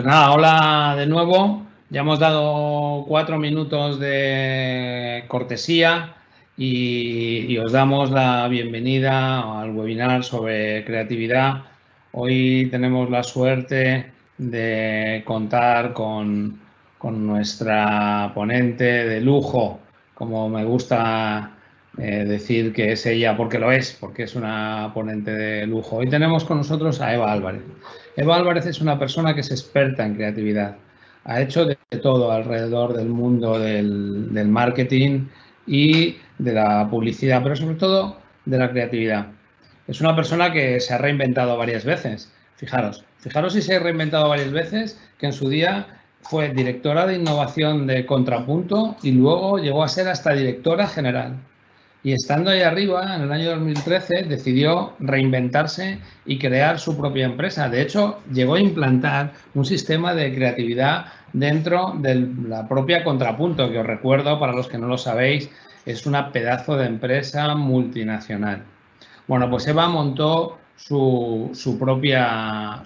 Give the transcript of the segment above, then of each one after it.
nada, hola de nuevo. Ya hemos dado 4 minutos de cortesía y os damos la bienvenida al webinar sobre creatividad. Hoy tenemos la suerte de contar con nuestra ponente de lujo, como me gusta decir que es ella, porque es una ponente de lujo. Hoy tenemos con nosotros a Eva Álvarez. Eva Álvarez es una persona que es experta en creatividad. Ha hecho de todo alrededor del mundo del marketing y de la publicidad, pero sobre todo de la creatividad. Es una persona que se ha reinventado varias veces. Fijaros si se ha reinventado varias veces, que en su día fue directora de innovación de Contrapunto y luego llegó a ser hasta directora general. Y estando ahí arriba, en el año 2013, decidió reinventarse y crear su propia empresa. De hecho, llegó a implantar un sistema de creatividad dentro de la propia Contrapunto, que os recuerdo, para los que no lo sabéis, es una pedazo de empresa multinacional. Bueno, pues Eva montó su propia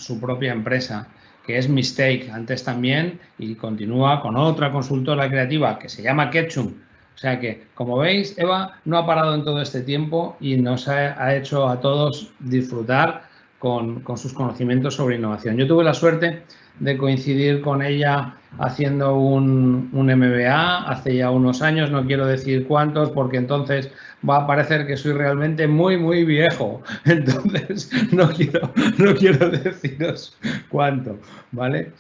empresa, que es Mistake, antes también, y continúa con otra consultora creativa que se llama Ketchum. O sea que, como veis, Eva no ha parado en todo este tiempo y nos ha hecho a todos disfrutar con sus conocimientos sobre innovación. Yo tuve la suerte de coincidir con ella haciendo un MBA hace ya unos años, no quiero decir cuántos, porque entonces va a parecer que soy realmente muy viejo. Entonces, no quiero deciros cuánto, ¿vale?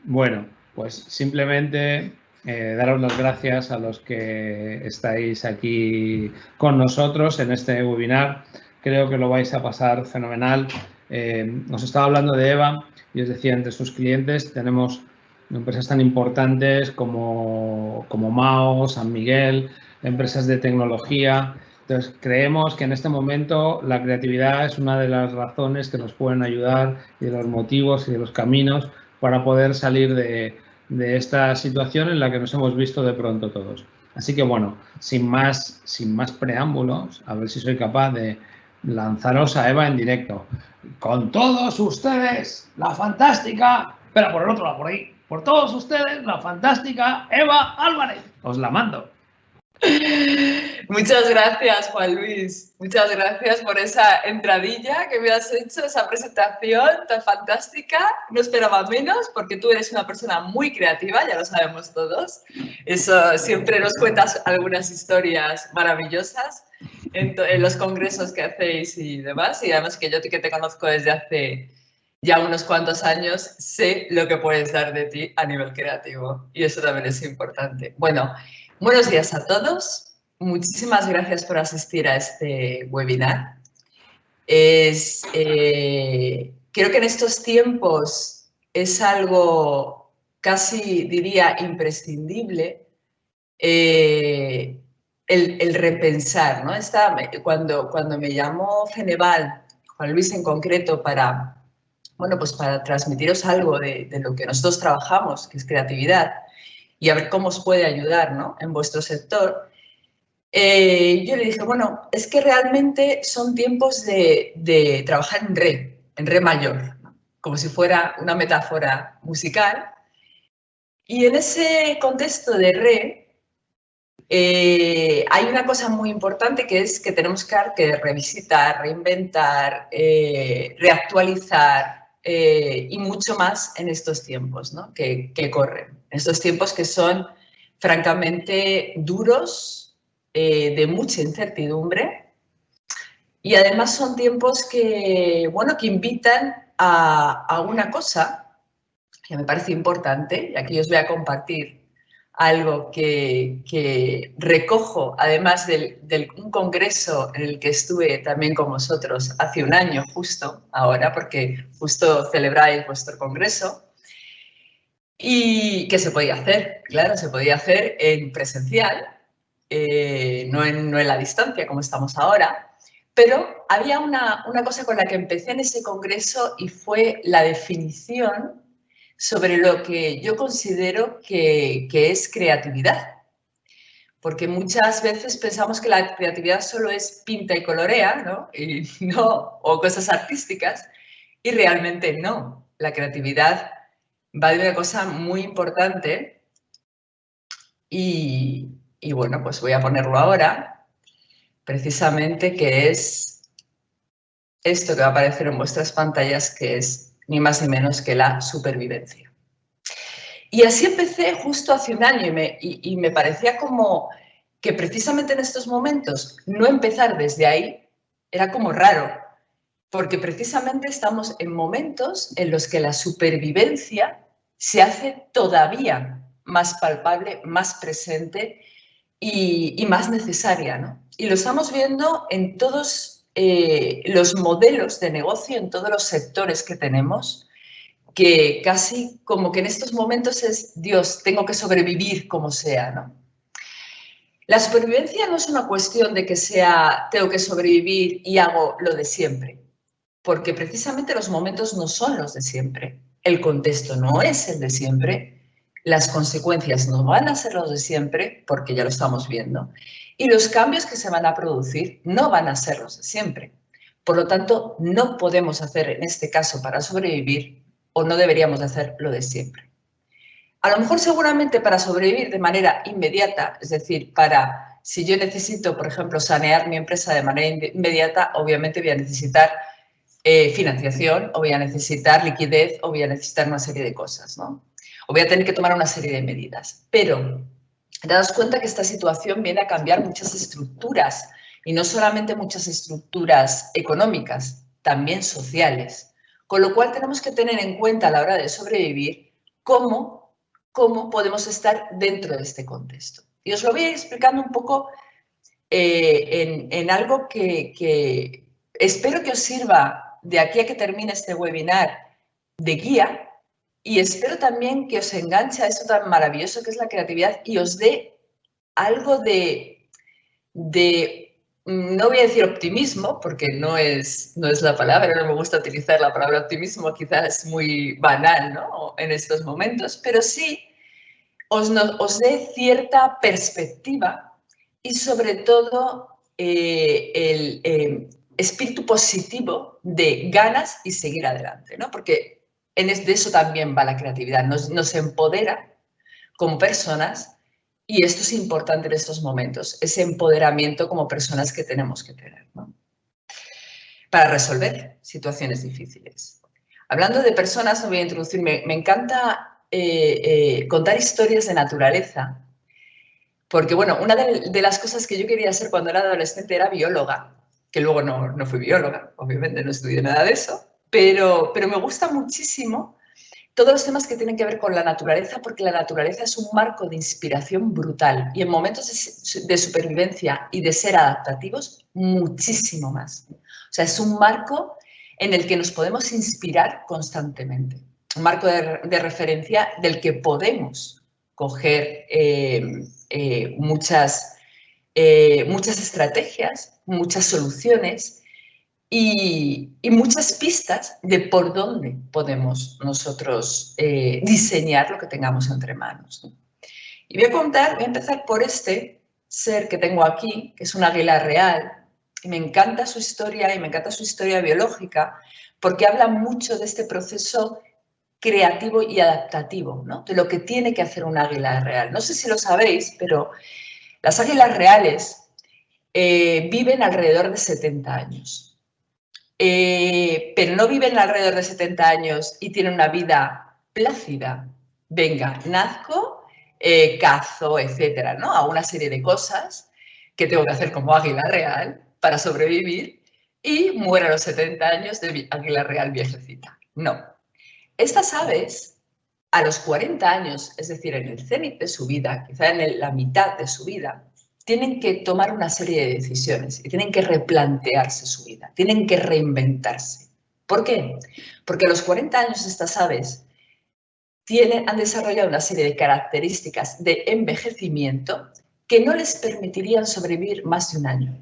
Bueno, pues simplemente daros las gracias a los que estáis aquí con nosotros en este webinar. Creo que lo vais a pasar fenomenal. Os estaba hablando de Eva y os decía, entre sus clientes tenemos empresas tan importantes como Mao, San Miguel, empresas de tecnología. Entonces, creemos que en este momento la creatividad es una de las razones que nos pueden ayudar y de los motivos y de los caminos para poder salir de esta situación en la que nos hemos visto de pronto todos. Así que, bueno, sin más preámbulos, a ver si soy capaz de lanzaros a Eva en directo. Con todos ustedes, la fantástica, espera, por el otro lado, por ahí, por todos ustedes, la fantástica Eva Álvarez. Os la mando. Muchas gracias, Juan Luis. Muchas gracias por esa entradilla que me has hecho, esa presentación tan fantástica. No esperaba menos, porque tú eres una persona muy creativa, ya lo sabemos todos. Eso, siempre nos cuentas algunas historias maravillosas en los congresos que hacéis y demás. Y además que yo que te conozco desde hace ya unos cuantos años, sé lo que puedes dar de ti a nivel creativo. Y eso también es importante. Bueno, buenos días a todos. Muchísimas gracias por asistir a este webinar. Creo que en estos tiempos es algo casi, diría, imprescindible el repensar, ¿no? Cuando me llamó Ceneval, Juan Luis en concreto, para transmitiros algo de lo que nosotros trabajamos, que es creatividad, y a ver cómo os puede ayudar, ¿no?, en vuestro sector. Yo le dije, bueno, es que realmente son tiempos de trabajar en re mayor, ¿no?, como si fuera una metáfora musical. Y en ese contexto de re, hay una cosa muy importante, que es que tenemos que revisitar, reinventar, reactualizar y mucho más en estos tiempos, ¿no?, que corren. En estos tiempos que son francamente duros, de mucha incertidumbre, y además son tiempos que, bueno, que invitan a una cosa que me parece importante, y aquí os voy a compartir algo que recojo, además de un congreso en el que estuve también con vosotros hace un año, justo ahora, porque justo celebráis vuestro congreso, y que se podía hacer, claro, se podía hacer en presencial, no en la distancia como estamos ahora, pero había una cosa con la que empecé en ese congreso, y fue la definición sobre lo que yo considero que es creatividad. Porque muchas veces pensamos que la creatividad solo es pinta y colorea, ¿no? O cosas artísticas, y realmente no. La creatividad va de una cosa muy importante y bueno, pues voy a ponerlo ahora, precisamente, que es esto que va a aparecer en vuestras pantallas, que es ni más ni menos que la supervivencia. Y así empecé justo hace un año y me parecía como que precisamente en estos momentos no empezar desde ahí era como raro, porque precisamente estamos en momentos en los que la supervivencia se hace todavía más palpable, más presente y más necesaria, ¿no? Y lo estamos viendo en todos los modelos de negocio, en todos los sectores que tenemos, que casi como que en estos momentos es, Dios, tengo que sobrevivir como sea, ¿no? La supervivencia no es una cuestión de que sea, tengo que sobrevivir y hago lo de siempre, porque precisamente los momentos no son los de siempre, el contexto no es el de siempre, las consecuencias no van a ser los de siempre, porque ya lo estamos viendo, y los cambios que se van a producir no van a ser los de siempre. Por lo tanto, no podemos hacer en este caso para sobrevivir o no deberíamos hacer lo de siempre. A lo mejor seguramente para sobrevivir de manera inmediata, es decir, para si yo necesito, por ejemplo, sanear mi empresa de manera inmediata, obviamente voy a necesitar financiación, o voy a necesitar liquidez, o voy a necesitar una serie de cosas, ¿no? O voy a tener que tomar una serie de medidas. Pero daos cuenta que esta situación viene a cambiar muchas estructuras, y no solamente muchas estructuras económicas, también sociales. Con lo cual tenemos que tener en cuenta a la hora de sobrevivir cómo podemos estar dentro de este contexto. Y os lo voy a ir explicando un poco en algo que espero que os sirva de aquí a que termine este webinar de guía, y espero también que os enganche a esto tan maravilloso que es la creatividad y os dé algo de no voy a decir optimismo, porque no es la palabra, no me gusta utilizar la palabra optimismo, quizás es muy banal, ¿no?, en estos momentos, pero sí os dé cierta perspectiva y sobre todo el espíritu positivo de ganas y seguir adelante, ¿no? Porque de eso también va la creatividad, nos empodera como personas y esto es importante en estos momentos, ese empoderamiento como personas que tenemos que tener, ¿no?, para resolver situaciones difíciles. Hablando de personas, no voy a introducir, me encanta contar historias de naturaleza, porque bueno, una de las cosas que yo quería ser cuando era adolescente era bióloga, que luego no fui bióloga, obviamente no estudié nada de eso, pero me gusta muchísimo todos los temas que tienen que ver con la naturaleza, porque la naturaleza es un marco de inspiración brutal y en momentos de supervivencia y de ser adaptativos, muchísimo más. O sea, es un marco en el que nos podemos inspirar constantemente, un marco de referencia del que podemos coger muchas estrategias, muchas soluciones y muchas pistas de por dónde podemos nosotros diseñar lo que tengamos entre manos, ¿no? Y voy a empezar por este ser que tengo aquí, que es un águila real, y me encanta su historia y me encanta su historia biológica porque habla mucho de este proceso creativo y adaptativo, ¿no?, de lo que tiene que hacer un águila real. No sé si lo sabéis, pero las águilas reales viven alrededor de 70 años. Pero no viven alrededor de 70 años y tienen una vida plácida. Venga, nazco, cazo, etcétera, ¿no?, a una serie de cosas que tengo que hacer como águila real para sobrevivir y muero a los 70 años de águila real viejecita. No. Estas aves, a los 40 años, es decir, en el cénit de su vida, quizá en la mitad de su vida, tienen que tomar una serie de decisiones y tienen que replantearse su vida, tienen que reinventarse. ¿Por qué? Porque a los 40 años estas aves han desarrollado una serie de características de envejecimiento que no les permitirían sobrevivir más de un año.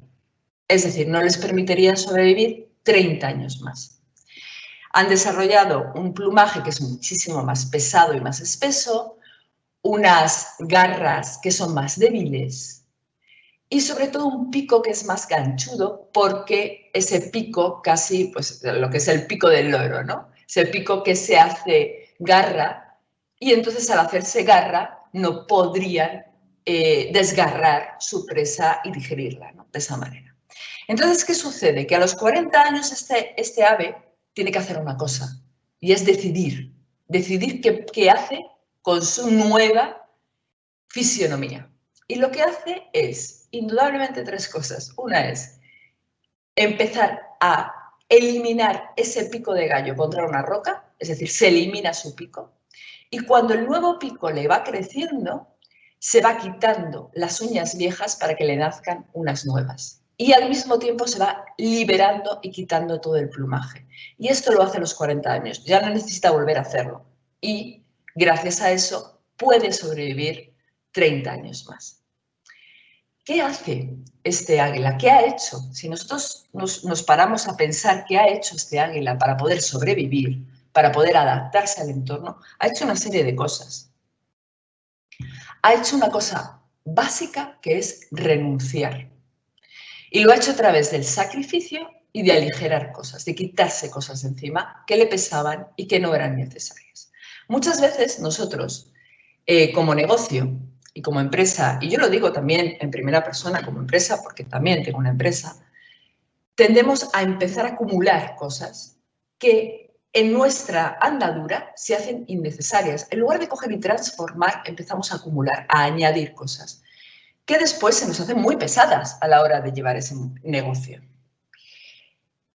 Es decir, no les permitirían sobrevivir 30 años más. Han desarrollado un plumaje que es muchísimo más pesado y más espeso, unas garras que son más débiles y sobre todo un pico que es más ganchudo porque ese pico casi, pues lo que es el pico del loro, ¿no?, ese pico que se hace garra y entonces al hacerse garra no podrían desgarrar su presa y digerirla, ¿no? De esa manera. Entonces, ¿qué sucede? Que a los 40 años este ave tiene que hacer una cosa, y es decidir qué hace con su nueva fisionomía. Y lo que hace es, indudablemente, 3 cosas. Una es empezar a eliminar ese pico de gallo contra una roca, es decir, se elimina su pico, y cuando el nuevo pico le va creciendo, se va quitando las uñas viejas para que le nazcan unas nuevas. Y al mismo tiempo se va liberando y quitando todo el plumaje. Y esto lo hace a los 40 años, ya no necesita volver a hacerlo. Y gracias a eso puede sobrevivir 30 años más. ¿Qué hace este águila? ¿Qué ha hecho? Si nosotros nos paramos a pensar qué ha hecho este águila para poder sobrevivir, para poder adaptarse al entorno, ha hecho una serie de cosas. Ha hecho una cosa básica que es renunciar. Y lo ha hecho a través del sacrificio y de aligerar cosas, de quitarse cosas de encima que le pesaban y que no eran necesarias. Muchas veces nosotros, como negocio y como empresa, y yo lo digo también en primera persona como empresa, porque también tengo una empresa, tendemos a empezar a acumular cosas que en nuestra andadura se hacen innecesarias. En lugar de coger y transformar, empezamos a acumular, a añadir cosas que después se nos hacen muy pesadas a la hora de llevar ese negocio.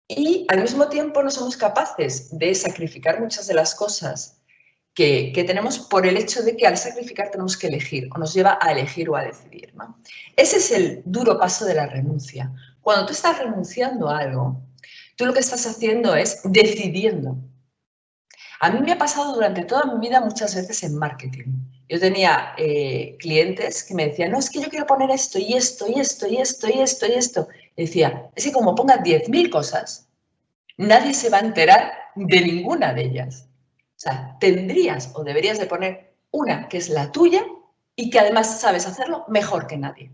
Y al mismo tiempo no somos capaces de sacrificar muchas de las cosas que tenemos por el hecho de que al sacrificar tenemos que elegir, o nos lleva a elegir o a decidir, ¿no? Ese es el duro paso de la renuncia. Cuando tú estás renunciando a algo, tú lo que estás haciendo es decidiendo. A mí me ha pasado durante toda mi vida muchas veces en marketing. Yo tenía clientes que me decían, no, es que yo quiero poner esto y esto y esto y esto y esto y esto. Y decía, es que como pongas 10.000 cosas, nadie se va a enterar de ninguna de ellas. O sea, tendrías o deberías de poner una que es la tuya y que además sabes hacerlo mejor que nadie.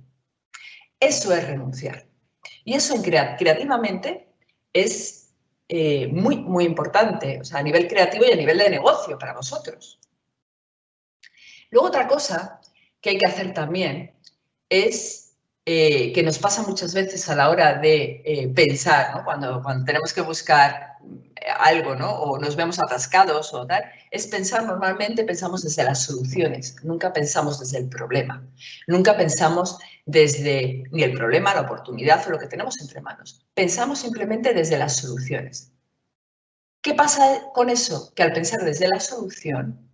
Eso es renunciar. Y eso creativamente es muy, muy importante, o sea, a nivel creativo y a nivel de negocio para vosotros. Luego otra cosa que hay que hacer también es que nos pasa muchas veces a la hora de pensar, ¿no? Cuando tenemos que buscar algo, ¿no? O nos vemos atascados o tal, es pensar, normalmente pensamos desde las soluciones, nunca pensamos desde el problema, nunca pensamos desde ni el problema, la oportunidad o lo que tenemos entre manos, pensamos simplemente desde las soluciones. ¿Qué pasa con eso? Que al pensar desde la solución,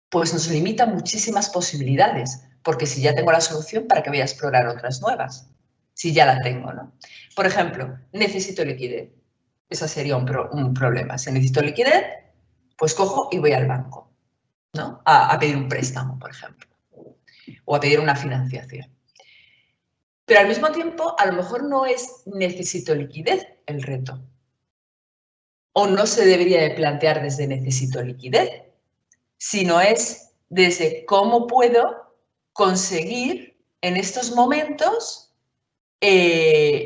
pues nos limita muchísimas posibilidades, porque si ya tengo la solución, ¿para qué voy a explorar otras nuevas? Si ya la tengo, ¿no? Por ejemplo, necesito liquidez. Ese sería un problema. Si necesito liquidez, pues cojo y voy al banco, ¿no? A pedir un préstamo, por ejemplo, o a pedir una financiación. Pero al mismo tiempo, a lo mejor no es necesito liquidez el reto. O no se debería de plantear desde necesito liquidez, sino es desde cómo puedo conseguir en estos momentos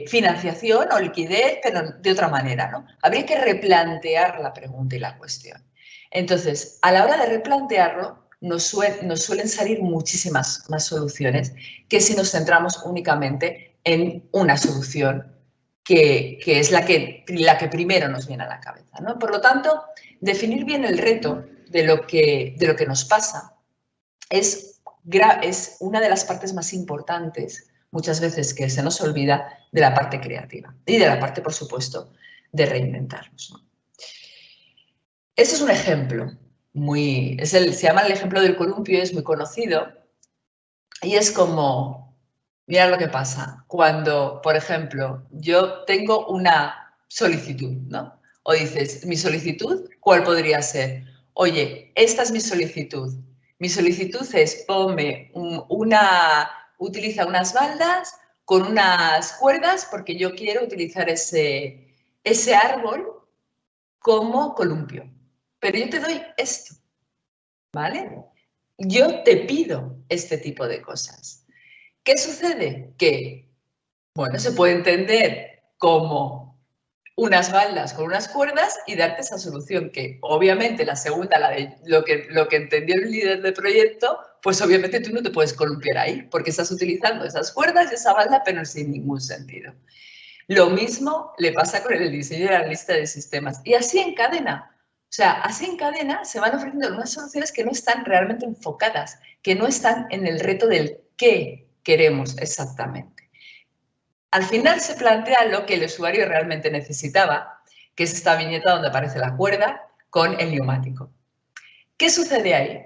financiación o liquidez, pero de otra manera, ¿no? Habría que replantear la pregunta y la cuestión. Entonces, a la hora de replantearlo, nos suelen salir muchísimas más soluciones que si nos centramos únicamente en una solución que es la que primero nos viene a la cabeza, ¿no? Por lo tanto, definir bien el reto de lo que nos pasa es una de las partes más importantes, muchas veces que se nos olvida, de la parte creativa y de la parte, por supuesto, de reinventarnos, ¿no? Este es un ejemplo, se llama el ejemplo del columpio, es muy conocido y es como, mirad lo que pasa cuando, por ejemplo, yo tengo una solicitud, ¿no? O dices, mi solicitud, ¿cuál podría ser? Oye, esta es mi solicitud. Mi solicitud es utiliza unas baldas con unas cuerdas porque yo quiero utilizar ese árbol como columpio. Pero yo te doy esto, ¿vale? Yo te pido este tipo de cosas. ¿Qué sucede? Que, bueno, se puede entender como unas baldas con unas cuerdas y darte esa solución, que obviamente la segunda, la de lo que entendió el líder del proyecto, pues obviamente tú no te puedes columpiar ahí, porque estás utilizando esas cuerdas y esa balda, pero sin ningún sentido. Lo mismo le pasa con el diseño de la lista de sistemas. Y así en cadena. O sea, así en cadena se van ofreciendo unas soluciones que no están realmente enfocadas, que no están en el reto del qué queremos exactamente. Al final se plantea lo que el usuario realmente necesitaba, que es esta viñeta donde aparece la cuerda con el neumático. ¿Qué sucede ahí?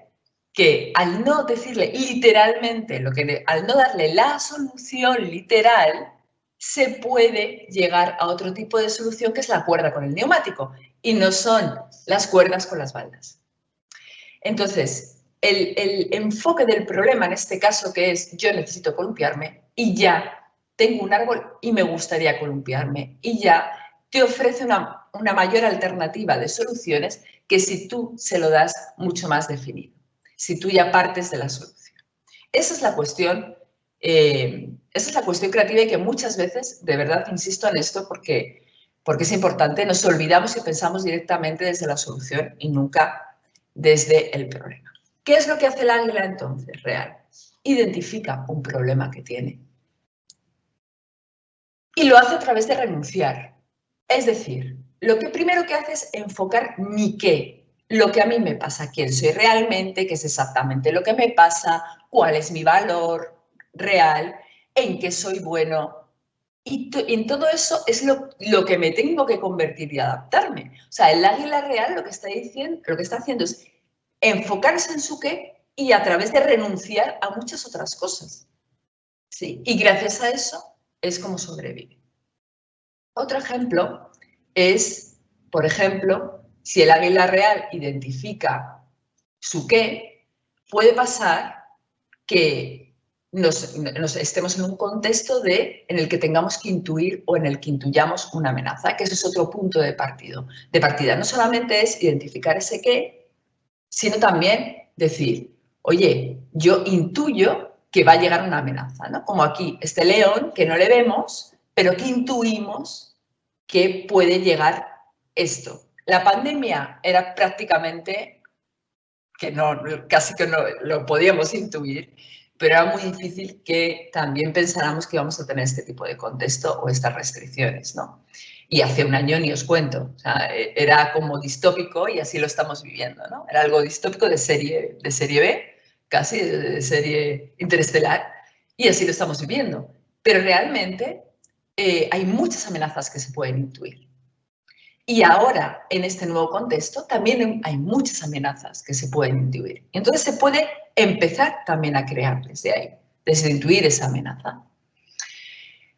Que al no decirle literalmente, al no darle la solución literal, se puede llegar a otro tipo de solución que es la cuerda con el neumático y no son las cuerdas con las baldas. Entonces, el enfoque del problema en este caso, que es yo necesito columpiarme y ya tengo un árbol y me gustaría columpiarme y ya te ofrece una mayor alternativa de soluciones que si tú se lo das mucho más definido, si tú ya partes de la solución. Esa es la cuestión creativa y que muchas veces, de verdad, insisto en esto porque es importante, nos olvidamos y pensamos directamente desde la solución y nunca desde el problema. ¿Qué es lo que hace el águila entonces real? Identifica un problema que tiene. Y lo hace a través de renunciar. Es decir, lo que primero que hace es enfocar mi qué, lo que a mí me pasa, quién soy realmente, qué es exactamente lo que me pasa, cuál es mi valor real, en qué soy bueno. Y en todo eso es lo que me tengo que convertir y adaptarme. O sea, el águila real lo que está haciendo es enfocarse en su qué y a través de renunciar a muchas otras cosas. ¿Sí? Y gracias a eso es como sobrevive. Otro ejemplo es, por ejemplo, si el águila real identifica su qué, puede pasar que nos estemos en un contexto en el que tengamos que intuir o en el que intuyamos una amenaza, que ese es otro punto de partida. No solamente es identificar ese qué, sino también decir, oye, yo intuyo que va a llegar una amenaza, ¿no? Como aquí, este león que no le vemos, pero que intuimos que puede llegar esto. La pandemia era prácticamente casi que no lo podíamos intuir, pero era muy difícil que también pensáramos que íbamos a tener este tipo de contexto o estas restricciones, ¿no? Y hace un año ni os cuento, o sea, era como distópico y así lo estamos viviendo, ¿no? Era algo distópico de serie B, casi de serie interestelar, y así lo estamos viviendo. Pero realmente hay muchas amenazas que se pueden intuir. Y ahora, en este nuevo contexto, también hay muchas amenazas que se pueden intuir. Entonces se puede empezar también a crear desde ahí, desde intuir esa amenaza.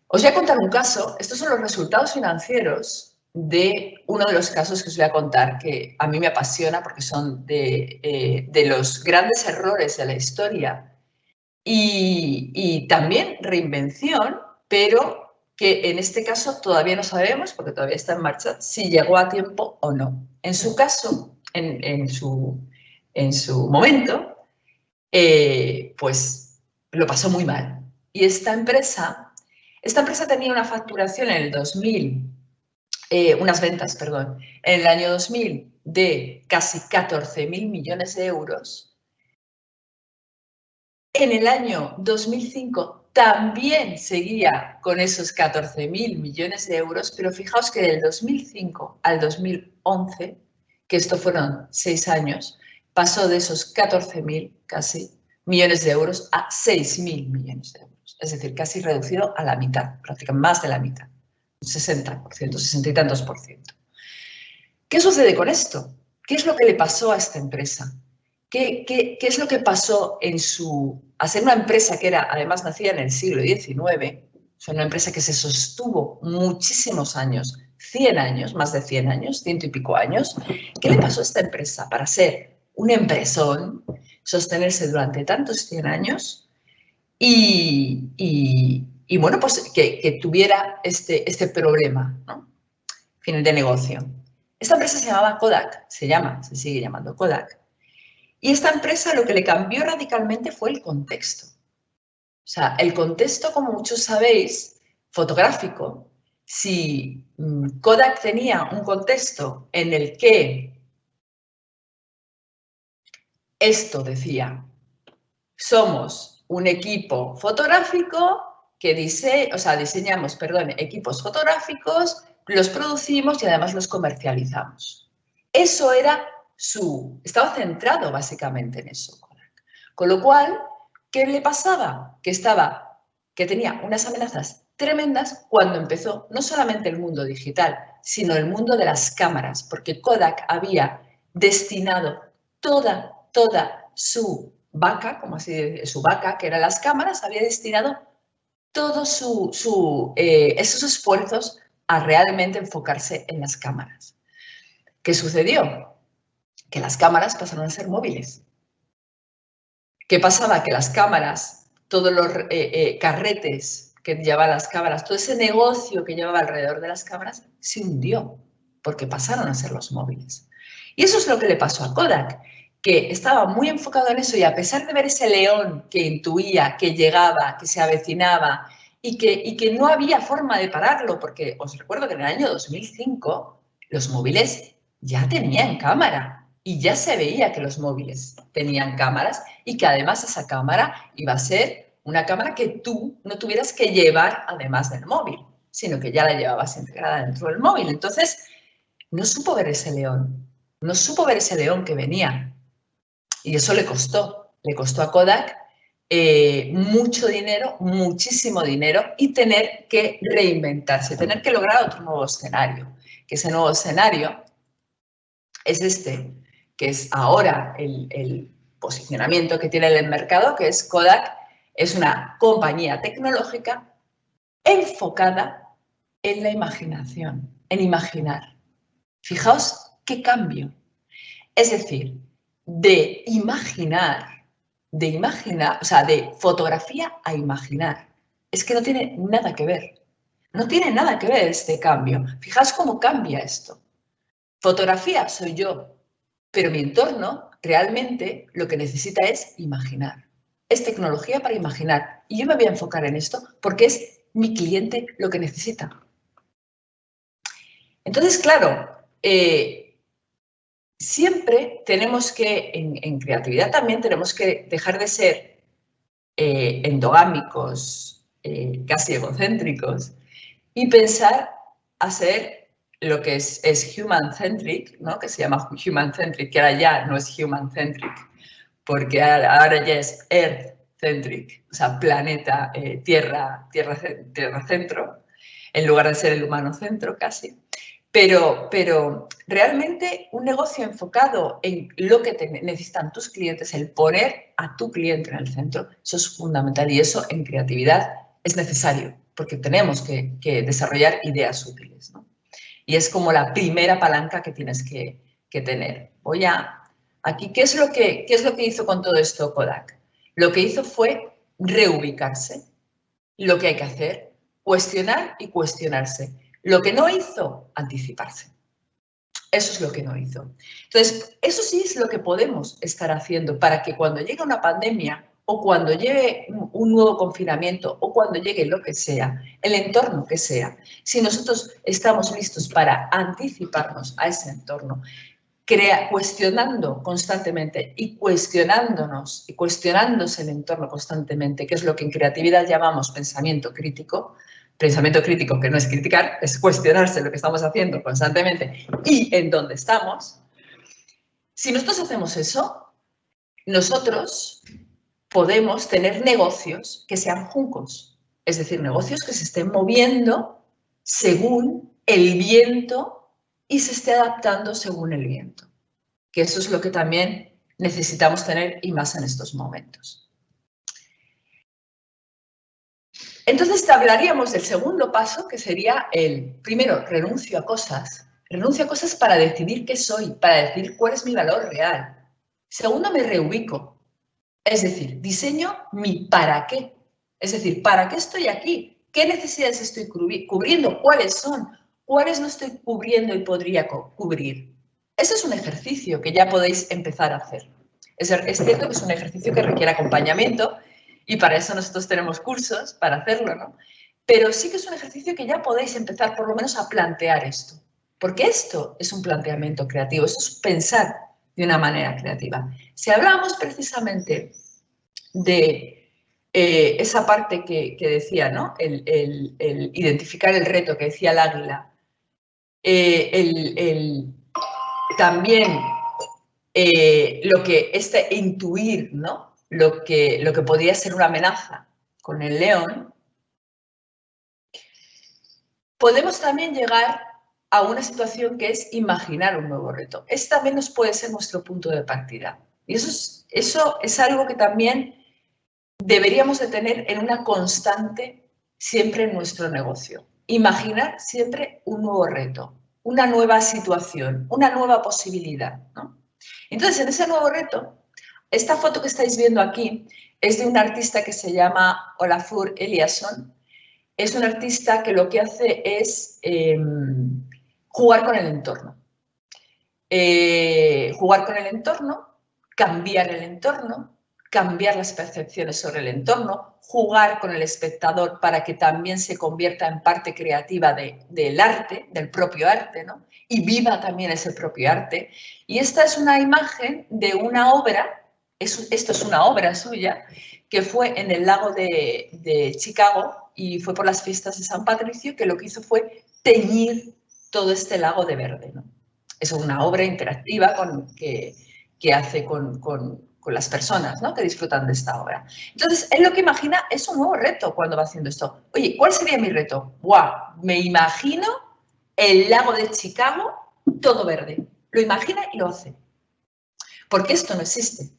Os voy a contar un caso. Estos son los resultados financieros de uno de los casos que os voy a contar, que a mí me apasiona porque son de los grandes errores de la historia y también reinvención, pero que en este caso todavía no sabemos, porque todavía está en marcha, si llegó a tiempo o no. En su caso, en su momento, pues lo pasó muy mal. Y esta empresa tenía una facturación en el 2000, unas ventas, perdón, en el año 2000 de casi 14.000 millones de euros. En el año 2005 también seguía con esos 14.000 millones de euros, pero fijaos que del 2005 al 2011, que esto fueron 6 años, pasó de esos 14.000 casi millones de euros a 6.000 millones de euros. Es decir, casi reducido a la mitad, prácticamente más de la mitad, un 60%, 60 y tantos por ciento. ¿Qué sucede con esto? ¿Qué es lo que le pasó a esta empresa? ¿Qué es lo que pasó a ser una empresa que era, además, nacida en el siglo XIX, fue una empresa que se sostuvo muchísimos años, 100 años, más de 100 años, 100 y pico años? ¿Qué le pasó a esta empresa para ser un empresón, sostenerse durante tantos 100 años y bueno, pues que tuviera este problema, ¿no? Fin de negocio. Esta empresa se llamaba Kodak, se sigue llamando Kodak. Y esta empresa lo que le cambió radicalmente fue el contexto. O sea, el contexto, como muchos sabéis, fotográfico, si Kodak tenía un contexto en el que esto decía, somos un equipo fotográfico que diseñamos, equipos fotográficos, los producimos y además los comercializamos. Eso era estaba centrado básicamente en eso. Con lo cual, ¿qué le pasaba? Que tenía unas amenazas tremendas cuando empezó no solamente el mundo digital, sino el mundo de las cámaras, porque Kodak había destinado toda su vaca, su vaca, que eran las cámaras, había destinado todos esos esfuerzos a realmente enfocarse en las cámaras. ¿Qué sucedió? Que las cámaras pasaron a ser móviles. ¿Qué pasaba? Que las cámaras, todos los carretes que llevaban las cámaras, todo ese negocio que llevaba alrededor de las cámaras, se hundió, porque pasaron a ser los móviles. Y eso es lo que le pasó a Kodak, que estaba muy enfocado en eso y a pesar de ver ese león que intuía, que llegaba, que se avecinaba y que no había forma de pararlo, porque os recuerdo que en el año 2005 los móviles ya tenían cámara. Y ya se veía que los móviles tenían cámaras y que además esa cámara iba a ser una cámara que tú no tuvieras que llevar además del móvil, sino que ya la llevabas integrada dentro del móvil. Entonces, no supo ver ese león, no supo ver ese león que venía. Y eso le costó a Kodak mucho dinero, muchísimo dinero y tener que reinventarse, tener que lograr otro nuevo escenario. Que ese nuevo escenario es este, que es ahora el posicionamiento que tiene en el mercado, que es Kodak, es una compañía tecnológica enfocada en la imaginación, en imaginar. Fijaos qué cambio. Es decir, de imaginar, o sea, de fotografía a imaginar. Es que no tiene nada que ver. No tiene nada que ver este cambio. Fijaos cómo cambia esto. Fotografía soy yo, pero mi entorno realmente lo que necesita es imaginar. Es tecnología para imaginar. Y yo me voy a enfocar en esto porque es mi cliente lo que necesita. Entonces, claro, siempre tenemos que, en creatividad también tenemos que dejar de ser endogámicos, casi egocéntricos, y pensar a ser lo que es human-centric, ¿no? Que se llama human-centric, que ahora ya no es human-centric, porque ahora ya es earth-centric, o sea, planeta, tierra-centro, en lugar de ser el humano-centro casi. Pero realmente un negocio enfocado en lo que necesitan tus clientes, el poner a tu cliente en el centro, eso es fundamental y eso en creatividad es necesario porque tenemos que desarrollar ideas útiles, ¿no? Y es como la primera palanca que tienes que tener. Aquí, ¿qué es lo que hizo con todo esto Kodak? Lo que hizo fue reubicarse. Lo que hay que hacer, cuestionar y cuestionarse. Lo que no hizo, anticiparse. Eso es lo que no hizo. Entonces, eso sí es lo que podemos estar haciendo para que cuando llegue una pandemia o cuando llegue un nuevo confinamiento o cuando llegue lo que sea, el entorno que sea, si nosotros estamos listos para anticiparnos a ese entorno, cuestionando constantemente y cuestionándonos y cuestionándose el entorno constantemente, que es lo que en creatividad llamamos pensamiento crítico que no es criticar, es cuestionarse lo que estamos haciendo constantemente y en dónde estamos. Si nosotros hacemos eso, nosotros podemos tener negocios que sean juncos, es decir, negocios que se estén moviendo según el viento y se esté adaptando según el viento, que eso es lo que también necesitamos tener y más en estos momentos. Entonces, te hablaríamos del segundo paso, que sería primero, renuncio a cosas para decidir qué soy, para decidir cuál es mi valor real. Segundo, me reubico, es decir, diseño mi para qué, es decir, ¿para qué estoy aquí? ¿Qué necesidades estoy cubriendo? ¿Cuáles son? ¿Cuáles no estoy cubriendo y podría cubrir? Ese es un ejercicio que ya podéis empezar a hacer. Es cierto que es un ejercicio que requiere acompañamiento y para eso nosotros tenemos cursos para hacerlo, ¿no? pero sí que es un ejercicio que ya podéis empezar por lo menos a plantear esto, porque esto es un planteamiento creativo, esto es pensar de una manera creativa. Si hablábamos precisamente de esa parte que decía, ¿no? El identificar el reto que decía el águila, también lo que intuir, ¿no? Lo que podría ser una amenaza con el león, podemos también llegar a una situación que es imaginar un nuevo reto. Este también nos puede ser nuestro punto de partida. Y eso es algo que también deberíamos de tener en una constante siempre en nuestro negocio. Imaginar siempre un nuevo reto, una nueva situación, una nueva posibilidad, ¿no? Entonces, en ese nuevo reto, esta foto que estáis viendo aquí es de un artista que se llama Olafur Eliasson. Es un artista que lo que hace es jugar con el entorno. Jugar con el entorno, cambiar el entorno, cambiar las percepciones sobre el entorno, jugar con el espectador para que también se convierta en parte creativa del arte, del propio arte, ¿no? Y viva también ese propio arte. Y esta es una imagen de una obra, esto es una obra suya, que fue en el lago de Chicago y fue por las fiestas de San Patricio, que lo que hizo fue teñir todo este lago de verde, ¿no? Es una obra interactiva que hace con las personas, ¿no? Que disfrutan de esta obra. Entonces, él lo que imagina es un nuevo reto cuando va haciendo esto. Oye, ¿cuál sería mi reto? ¡Guau! Me imagino el lago de Chicago todo verde. Lo imagina y lo hace. Porque esto no existe.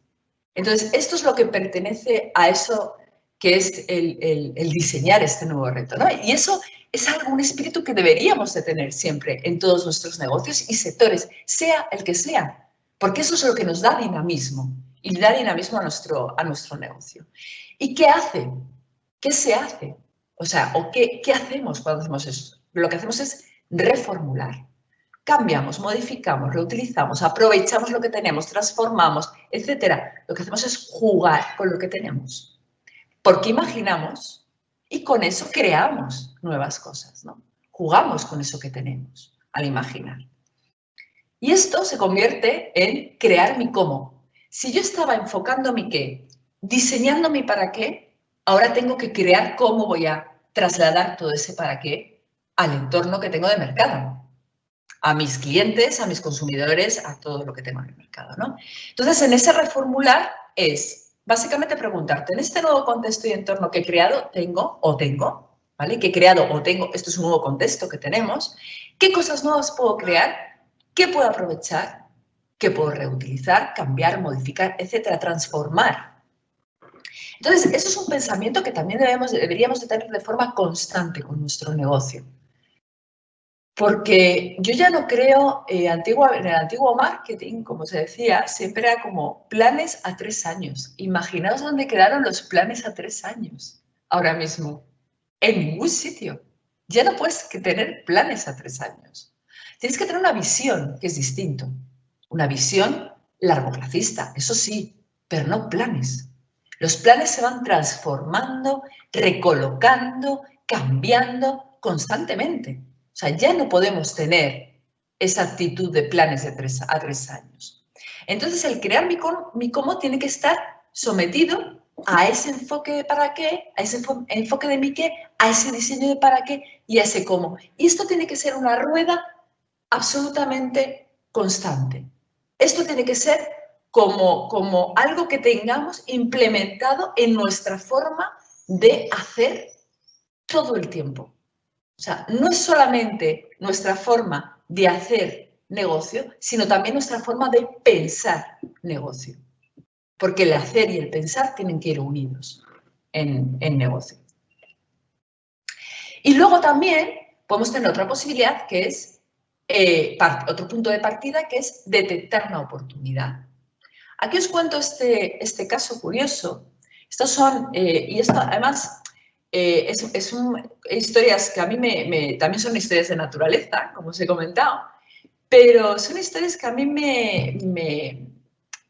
Entonces, esto es lo que pertenece a eso que es el diseñar este nuevo reto, ¿no? Y eso es algo, un espíritu que deberíamos de tener siempre en todos nuestros negocios y sectores, sea el que sea, porque eso es lo que nos da dinamismo y da dinamismo a nuestro negocio. ¿Y qué hace? ¿Qué se hace? O sea, ¿qué hacemos cuando hacemos eso? Lo que hacemos es reformular. Cambiamos, modificamos, reutilizamos, aprovechamos lo que tenemos, transformamos, etcétera. Lo que hacemos es jugar con lo que tenemos. Porque imaginamos y con eso creamos nuevas cosas, ¿no? Jugamos con eso que tenemos al imaginar. Y esto se convierte en crear mi cómo. Si yo estaba enfocando mi qué, diseñando mi para qué, ahora tengo que crear cómo voy a trasladar todo ese para qué al entorno que tengo de mercado. A mis clientes, a mis consumidores, a todo lo que tengo en el mercado, ¿no? Entonces, en ese reformular es básicamente preguntarte, en este nuevo contexto y entorno que he creado, tengo, ¿vale? Que he creado o tengo, esto es un nuevo contexto que tenemos, ¿qué cosas nuevas puedo crear? ¿Qué puedo aprovechar? ¿Qué puedo reutilizar, cambiar, modificar, etcétera, transformar? Entonces, eso es un pensamiento que también deberíamos de tener de forma constante con nuestro negocio. Porque yo ya no creo, en el antiguo marketing, como se decía, siempre era como planes a 3 años. Imaginaos dónde quedaron los planes a 3 años ahora mismo. En ningún sitio. Ya no puedes tener planes a 3 años. Tienes que tener una visión, que es distinto. Una visión largoplacista, eso sí, pero no planes. Los planes se van transformando, recolocando, cambiando constantemente. O sea, ya no podemos tener esa actitud de planes a 3 años. Entonces, el crear mi cómo tiene que estar sometido a ese enfoque de para qué, a ese enfoque de mi qué, a ese diseño de para qué y a ese cómo. Y esto tiene que ser una rueda absolutamente constante. Esto tiene que ser como algo que tengamos implementado en nuestra forma de hacer todo el tiempo. O sea, no es solamente nuestra forma de hacer negocio, sino también nuestra forma de pensar negocio. Porque el hacer y el pensar tienen que ir unidos en negocio. Y luego también podemos tener otra posibilidad que es, otro punto de partida, que es detectar una oportunidad. Aquí os cuento este caso curioso. Estos son, y esto además son historias que a mí también son historias de naturaleza, como os he comentado, pero son historias que a mí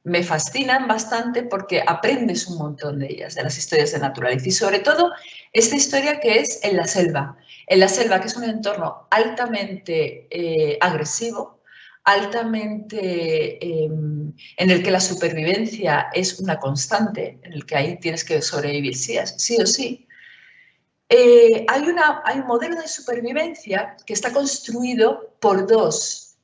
me fascinan bastante porque aprendes un montón de ellas, de las historias de naturaleza. Y sobre todo, esta historia que es en la selva. En la selva, que es un entorno altamente agresivo, altamente en el que la supervivencia es una constante, en el que ahí tienes que sobrevivir sí o sí. Hay un modelo de supervivencia que está construido por dos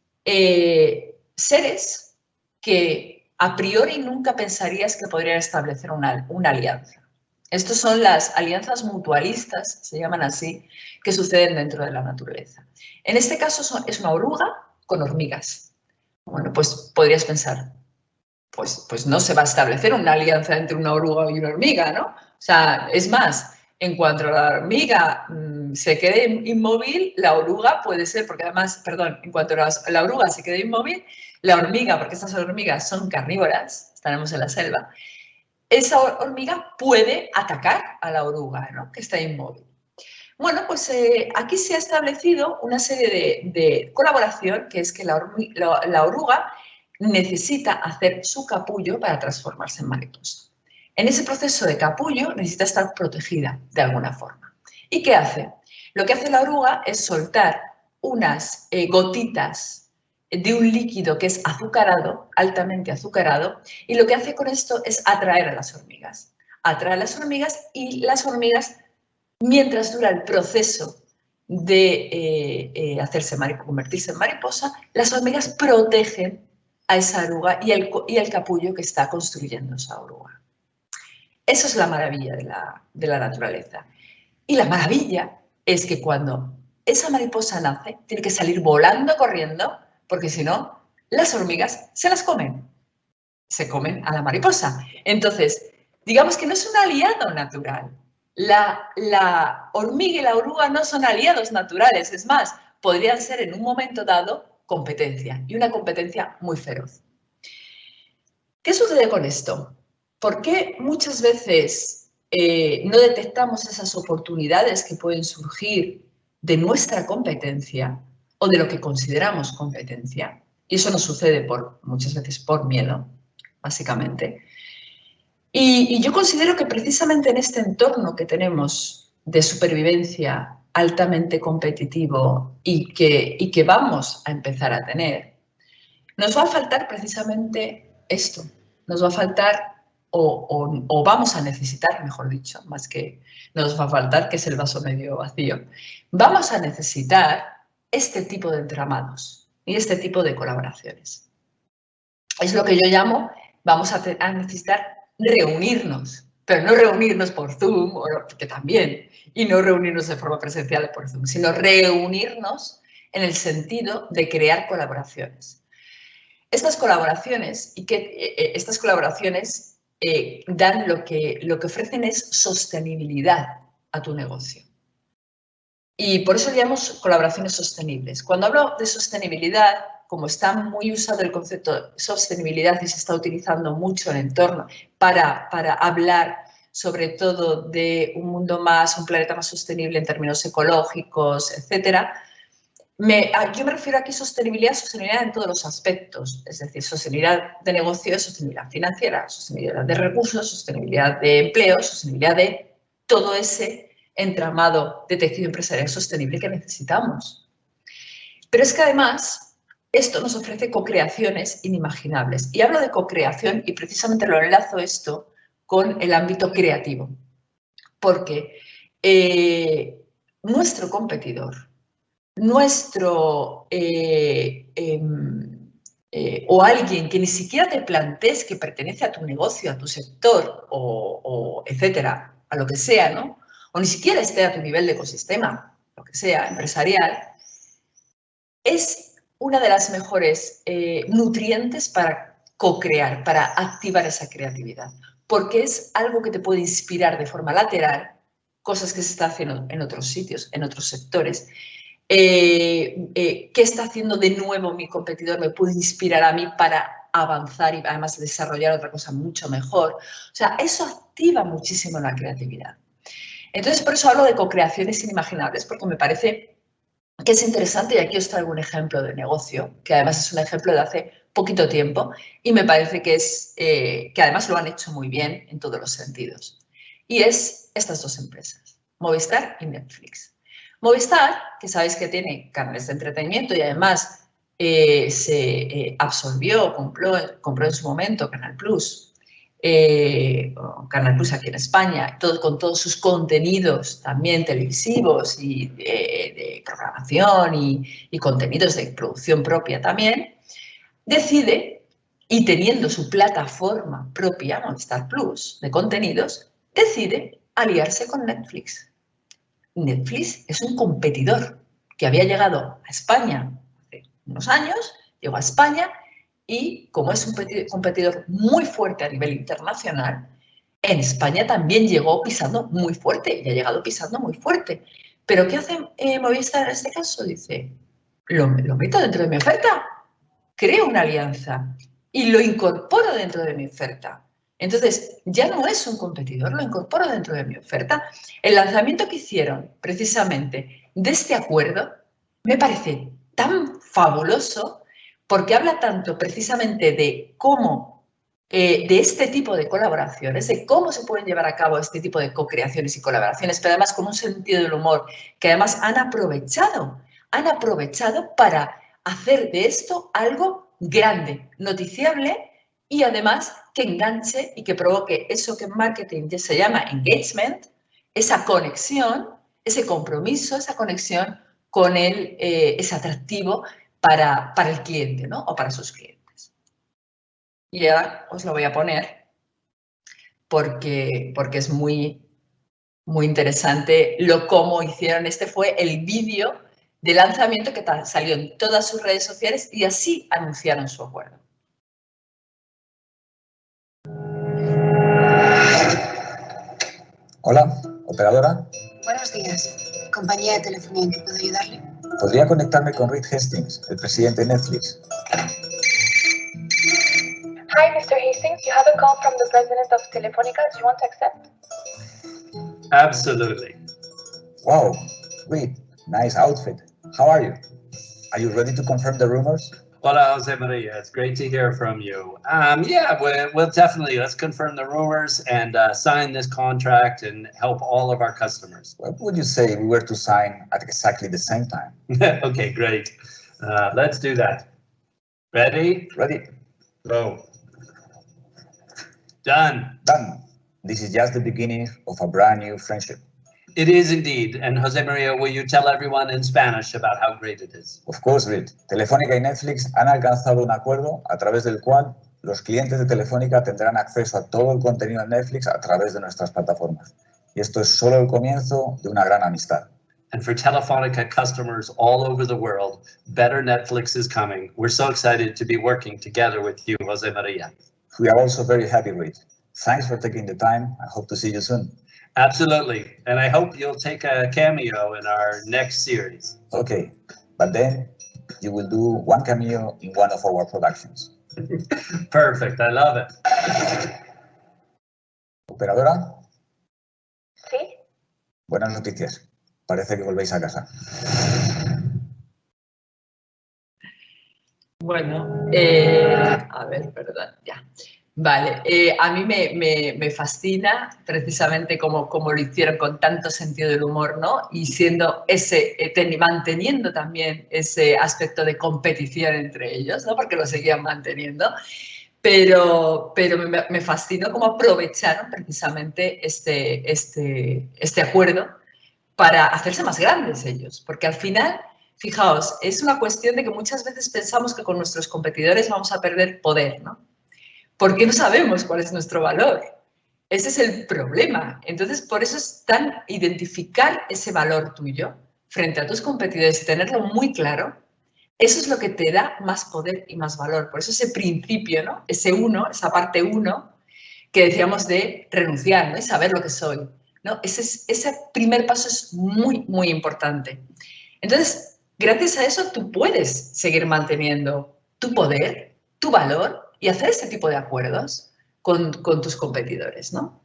seres que a priori nunca pensarías que podrían establecer una alianza. Estas son las alianzas mutualistas, se llaman así, que suceden dentro de la naturaleza. En este caso es una oruga con hormigas. Bueno, pues podrías pensar, pues no se va a establecer una alianza entre una oruga y una hormiga, ¿no? O sea, es más, en cuanto a la hormiga se quede inmóvil, la oruga puede ser, porque además, perdón, en cuanto a la oruga se quede inmóvil, la hormiga, porque estas hormigas son carnívoras, estaremos en la selva, esa hormiga puede atacar a la oruga, ¿no?, que está inmóvil. Bueno, pues aquí se ha establecido una serie de colaboración, que es que la oruga necesita hacer su capullo para transformarse en mariposa. En ese proceso de capullo necesita estar protegida de alguna forma. ¿Y qué hace? Lo que hace la oruga es soltar unas gotitas de un líquido que es azucarado, altamente azucarado, y lo que hace con esto es atraer a las hormigas. Atrae a las hormigas y las hormigas, mientras dura el proceso de convertirse en mariposa, las hormigas protegen a esa oruga y el capullo que está construyendo esa oruga. Eso es la maravilla de la naturaleza. Y la maravilla es que cuando esa mariposa nace, tiene que salir volando, corriendo, porque si no, las hormigas se las comen. Se comen a la mariposa. Entonces, digamos que no es un aliado natural. La hormiga y la oruga no son aliados naturales, es más, podrían ser en un momento dado competencia, y una competencia muy feroz. ¿Qué sucede con esto? ¿Por qué muchas veces no detectamos esas oportunidades que pueden surgir de nuestra competencia o de lo que consideramos competencia? Y eso nos sucede muchas veces por miedo, básicamente. Y yo considero que precisamente en este entorno que tenemos de supervivencia altamente competitivo y que vamos a empezar a tener, nos va a faltar precisamente esto. Nos va a faltar o vamos a necesitar, mejor dicho, más que nos va a faltar, que es el vaso medio vacío. Vamos a necesitar este tipo de entramados y este tipo de colaboraciones. Es lo que yo llamo, vamos a necesitar reunirnos, pero no reunirnos por Zoom, que también, y no reunirnos de forma presencial por Zoom, sino reunirnos en el sentido de crear colaboraciones. Estas colaboraciones dan lo que ofrecen es sostenibilidad a tu negocio. Y por eso llamamos colaboraciones sostenibles. Cuando hablo de sostenibilidad, como está muy usado el concepto de sostenibilidad y se está utilizando mucho en el entorno para hablar sobre todo de un planeta más sostenible en términos ecológicos, etcétera, yo me refiero aquí a sostenibilidad en todos los aspectos, es decir, sostenibilidad de negocios, sostenibilidad financiera, sostenibilidad de recursos, sostenibilidad de empleo, sostenibilidad de todo ese entramado de tejido empresarial sostenible que necesitamos. Pero es que además esto nos ofrece co-creaciones inimaginables. Y hablo de co-creación y precisamente lo enlazo esto con el ámbito creativo, porque nuestro competidor, o alguien que ni siquiera te plantees que pertenece a tu negocio, a tu sector, o etcétera, a lo que sea, ¿no? O ni siquiera esté a tu nivel de ecosistema, lo que sea, empresarial, es una de las mejores nutrientes para co-crear, para activar esa creatividad, porque es algo que te puede inspirar de forma lateral, cosas que se están haciendo en otros sitios, en otros sectores. ¿Qué está haciendo de nuevo mi competidor? Me puede inspirar a mí para avanzar y además desarrollar otra cosa mucho mejor. O sea, eso activa muchísimo la creatividad. Entonces, por eso hablo de co-creaciones inimaginables, porque me parece que es interesante, y aquí os traigo un ejemplo de negocio, que además es un ejemplo de hace poquito tiempo y me parece que que además lo han hecho muy bien en todos los sentidos. Y es estas dos empresas, Movistar y Netflix. Movistar, que sabéis que tiene canales de entretenimiento y además se absorbió, compró en su momento Canal Plus aquí en España, con todos sus contenidos también televisivos y de programación y contenidos de producción propia también, decide, y teniendo su plataforma propia, Movistar Plus, de contenidos, decide aliarse con Netflix. Netflix es un competidor que había llegado a España hace unos años, llegó a España y como es un competidor muy fuerte a nivel internacional, en España también llegó pisando muy fuerte y ha llegado pisando muy fuerte. ¿Pero qué hace Movistar en este caso? Dice, lo meto dentro de mi oferta, creo una alianza y lo incorporo dentro de mi oferta. Entonces, ya no es un competidor, lo incorporo dentro de mi oferta. El lanzamiento que hicieron precisamente de este acuerdo me parece tan fabuloso porque habla tanto precisamente de cómo, de este tipo de colaboraciones, de cómo se pueden llevar a cabo este tipo de co-creaciones y colaboraciones, pero además con un sentido del humor que además han aprovechado para hacer de esto algo grande, noticiable y además que enganche y que provoque eso que en marketing ya se llama engagement, esa conexión, ese compromiso, esa conexión con ese atractivo para el cliente, ¿no? O para sus clientes. Y ahora os lo voy a poner porque es muy interesante cómo hicieron. Este fue el vídeo de lanzamiento que salió en todas sus redes sociales y así anunciaron su acuerdo. Hola, operadora. Buenos días. Compañía de telefonía, ¿en qué puedo ayudarle? ¿Podría conectarme con Reed Hastings, el presidente de Netflix? Hi, Mr. Hastings. You have a call from the president of Telefónica. Do you want to accept? Absolutely. Wow, Reed, nice outfit. How are you? Are you ready to confirm the rumors? Hola, Jose Maria. It's great to hear from you. Yeah, we'll definitely, let's confirm the rumors and sign this contract and help all of our customers. What would you say we were to sign at exactly the same time? Okay, great. Let's do that. Ready? Ready? Go. Done. Done. This is just the beginning of a brand new friendship. It is indeed. And Jose Maria, will you tell everyone in Spanish about how great it is? Of course, Reed. Telefónica y Netflix han alcanzado un acuerdo a través del cual los clientes de Telefónica tendrán acceso a todo el contenido de Netflix a través de nuestras plataformas. Y esto es solo el comienzo de una gran amistad. And for Telefónica customers all over the world, better Netflix is coming. We're so excited to be working together with you, Jose Maria. We are also very happy, Reed. Thanks for taking the time. I hope to see you soon. Absolutely. And I hope you'll take a cameo in our next series. Okay, but then you will do one cameo in one of our productions. Perfect. I love it. Operadora, Sí. buenas noticias. Parece que volvéis a casa. Bueno, a ver, perdón, ya. Vale, a mí me fascina precisamente cómo lo hicieron con tanto sentido del humor, ¿no? Y manteniendo también ese aspecto de competición entre ellos, ¿no? Porque lo seguían manteniendo. Pero me fascinó cómo aprovecharon precisamente este acuerdo para hacerse más grandes ellos. Porque al final, fijaos, es una cuestión de que muchas veces pensamos que con nuestros competidores vamos a perder poder, ¿no? Porque no sabemos cuál es nuestro valor. Ese es el problema. Entonces, por eso es tan identificar ese valor tuyo frente a tus competidores, tenerlo muy claro, eso es lo que te da más poder y más valor. Por eso ese principio, ¿no? Ese uno, esa parte uno, que decíamos de renunciar, ¿no? Y saber lo que soy, ¿no? Ese primer paso es muy, muy importante. Entonces, gracias a eso tú puedes seguir manteniendo tu poder, tu valor, y hacer este tipo de acuerdos con tus competidores, ¿no?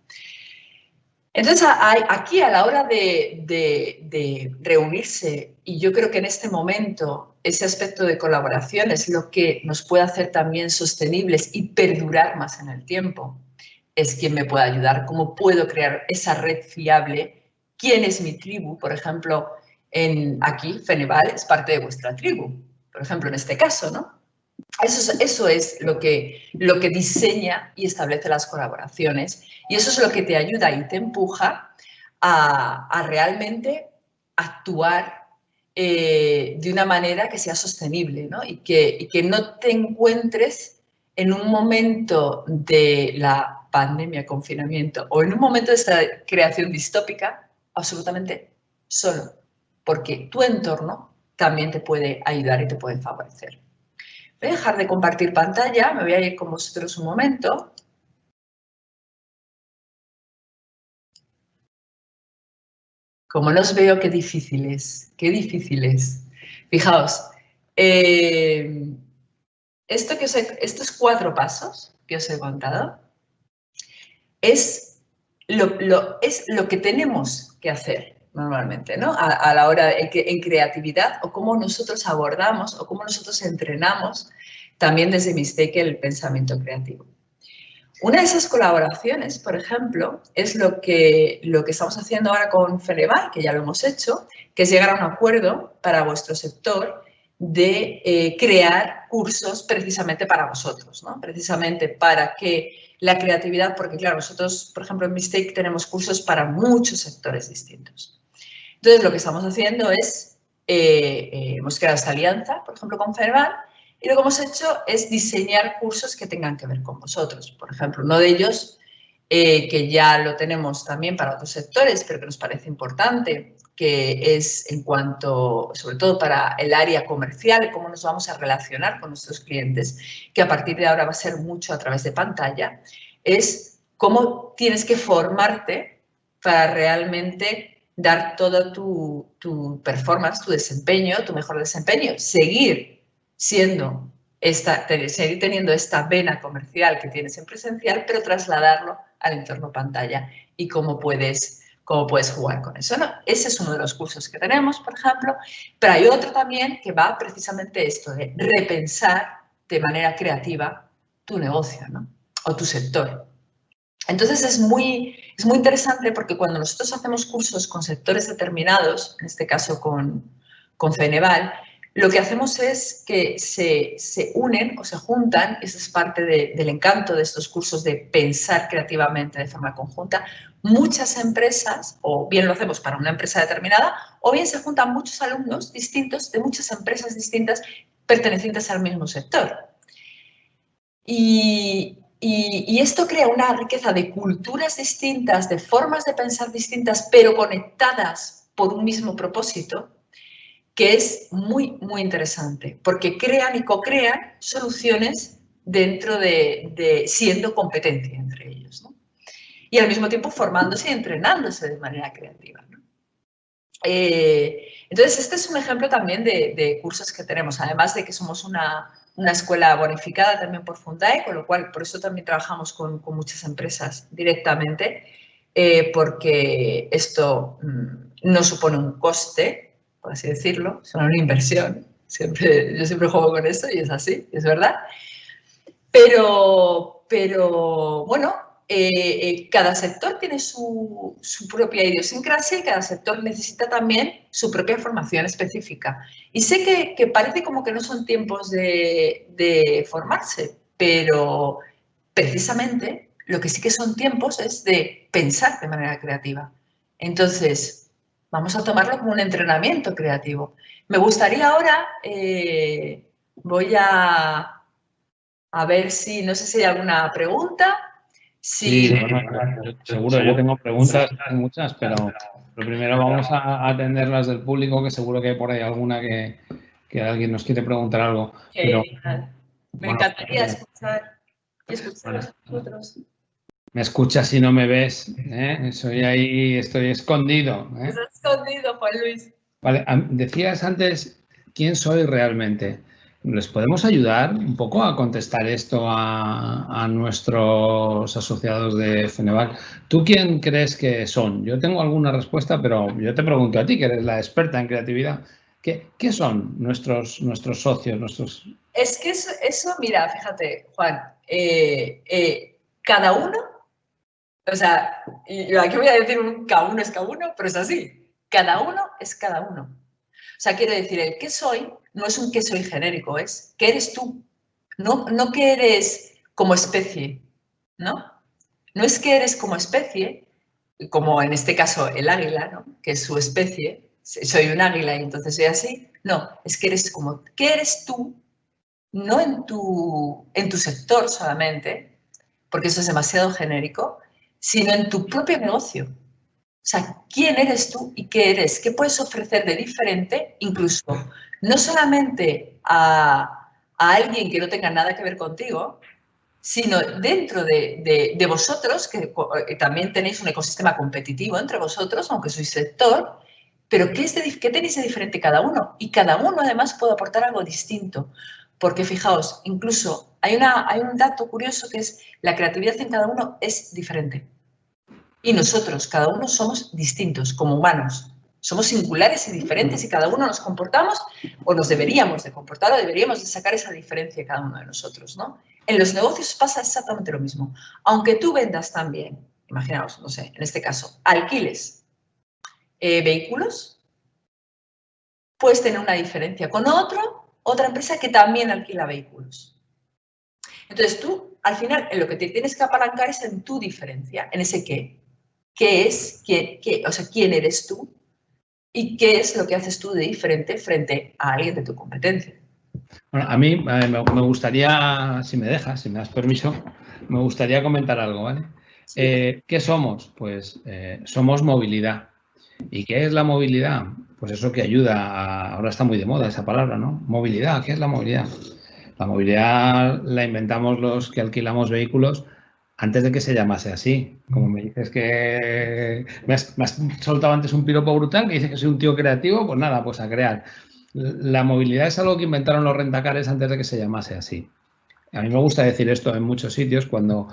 Entonces, aquí a la hora de reunirse, y yo creo que en este momento ese aspecto de colaboración es lo que nos puede hacer también sostenibles y perdurar más en el tiempo. Es quién me puede ayudar, cómo puedo crear esa red fiable, quién es mi tribu. Por ejemplo, aquí Feneval es parte de vuestra tribu, por ejemplo, en este caso, ¿no? Eso es lo que diseña y establece las colaboraciones, y eso es lo que te ayuda y te empuja a realmente actuar de una manera que sea sostenible, ¿no? Y que no te encuentres en un momento de la pandemia, confinamiento, o en un momento de esta creación distópica absolutamente solo, porque tu entorno también te puede ayudar y te puede favorecer. Voy a dejar de compartir pantalla, me voy a ir con vosotros un momento. Como no os veo, qué difícil es, qué difícil es. Fijaos, estos 4 pasos que os he contado es lo que tenemos que hacer normalmente, ¿no? A la hora en creatividad, o cómo nosotros abordamos o cómo nosotros entrenamos también desde Mistake el pensamiento creativo. Una de esas colaboraciones, por ejemplo, es lo que estamos haciendo ahora con Feneval, que ya lo hemos hecho, que es llegar a un acuerdo para vuestro sector de crear cursos precisamente para vosotros, ¿no? Precisamente para que la creatividad, porque claro, nosotros, por ejemplo, en Mistake tenemos cursos para muchos sectores distintos. Entonces, lo que estamos haciendo es, hemos creado esta alianza, por ejemplo, con Feneval, y lo que hemos hecho es diseñar cursos que tengan que ver con vosotros. Por ejemplo, uno de ellos, que ya lo tenemos también para otros sectores, pero que nos parece importante, que es en cuanto, sobre todo para el área comercial, cómo nos vamos a relacionar con nuestros clientes, que a partir de ahora va a ser mucho a través de pantalla, es cómo tienes que formarte para realmente dar todo tu performance, tu desempeño, tu mejor desempeño, seguir teniendo esta vena comercial que tienes en presencial, pero trasladarlo al entorno pantalla y cómo puedes jugar con eso, ¿no? Ese es uno de los cursos que tenemos, por ejemplo, pero hay otro también que va precisamente esto de repensar de manera creativa tu negocio, ¿no? O tu sector. Entonces es muy interesante porque cuando nosotros hacemos cursos con sectores determinados, en este caso con Feneval, lo que hacemos es que se unen o se juntan, esa es parte del encanto de estos cursos de pensar creativamente de forma conjunta, muchas empresas, o bien lo hacemos para una empresa determinada, o bien se juntan muchos alumnos distintos de muchas empresas distintas pertenecientes al mismo sector. Y esto crea una riqueza de culturas distintas, de formas de pensar distintas, pero conectadas por un mismo propósito, que es muy, muy interesante, porque crean y co-crean soluciones dentro de siendo competencia entre ellos, ¿no? Y al mismo tiempo formándose y entrenándose de manera creativa, ¿no? Entonces, este es un ejemplo también de cursos que tenemos, además de que somos una escuela bonificada también por Fundae, con lo cual por eso también trabajamos con muchas empresas directamente, porque esto no supone un coste, por así decirlo, es una inversión. Yo siempre juego con eso y es así, es verdad. Pero bueno, cada sector tiene su propia idiosincrasia y cada sector necesita también su propia formación específica. Y sé que parece como que no son tiempos de formarse, pero precisamente lo que sí que son tiempos es de pensar de manera creativa. Entonces, vamos a tomarlo como un entrenamiento creativo. Me gustaría ahora, voy a ver si, no sé si hay alguna pregunta. Sí, seguro, yo tengo preguntas, hay muchas, pero primero vamos a atender las del público, que seguro que hay por ahí alguna que alguien nos quiere preguntar algo. Pero, me encantaría escuchar a vosotros. Me escuchas y no me ves, ¿eh? Soy ahí, estoy escondido. Estás escondido, Juan Luis. Vale, decías antes quién soy realmente. ¿Les podemos ayudar un poco a contestar esto a nuestros asociados de Feneval? ¿Tú quién crees que son? Yo tengo alguna respuesta, pero yo te pregunto a ti, que eres la experta en creatividad. ¿Qué son nuestros socios? Es que eso, mira, fíjate, Juan, cada uno, o sea, y aquí voy a decir cada uno es cada uno, pero es así, cada uno es cada uno. O sea, quiero decir, el qué soy no es un qué soy genérico, es qué eres tú, no que eres como especie, ¿no? No es que eres como especie, como en este caso el águila, ¿no? Que es su especie, soy un águila y entonces soy así. No, es que eres como, ¿qué eres tú? No en tu sector solamente, porque eso es demasiado genérico, sino en tu propio negocio. O sea, ¿quién eres tú y qué eres? ¿Qué puedes ofrecer de diferente? Incluso, no solamente a alguien que no tenga nada que ver contigo, sino dentro de vosotros, que también tenéis un ecosistema competitivo entre vosotros, aunque sois sector, pero ¿qué tenéis de diferente cada uno? Y cada uno además puede aportar algo distinto. Porque fijaos, incluso hay un dato curioso que es la creatividad en cada uno es diferente. Y nosotros, cada uno, somos distintos como humanos. Somos singulares y diferentes y cada uno nos comportamos o nos deberíamos de comportar o deberíamos de sacar esa diferencia cada uno de nosotros, ¿no? En los negocios pasa exactamente lo mismo. Aunque tú vendas también, imaginaos, no sé, en este caso, alquiles vehículos, puedes tener una diferencia con otra empresa que también alquila vehículos. Entonces tú, al final, en lo que te tienes que apalancar es en tu diferencia, en ese qué. ¿Qué es? O sea, ¿quién eres tú? ¿Y qué es lo que haces tú de diferente frente a alguien de tu competencia? Bueno, a mí me gustaría, si me dejas, si me das permiso, me gustaría comentar algo, ¿vale? ¿Qué somos? Pues somos movilidad. ¿Y qué es la movilidad? Pues eso que ayuda, ahora está muy de moda esa palabra, ¿no? Movilidad, ¿qué es la movilidad? La movilidad la inventamos los que alquilamos vehículos antes de que se llamase así. Como me dices que me has soltado antes un piropo brutal que dices que soy un tío creativo, pues nada, pues a crear. La movilidad es algo que inventaron los rentacares antes de que se llamase así. A mí me gusta decir esto en muchos sitios cuando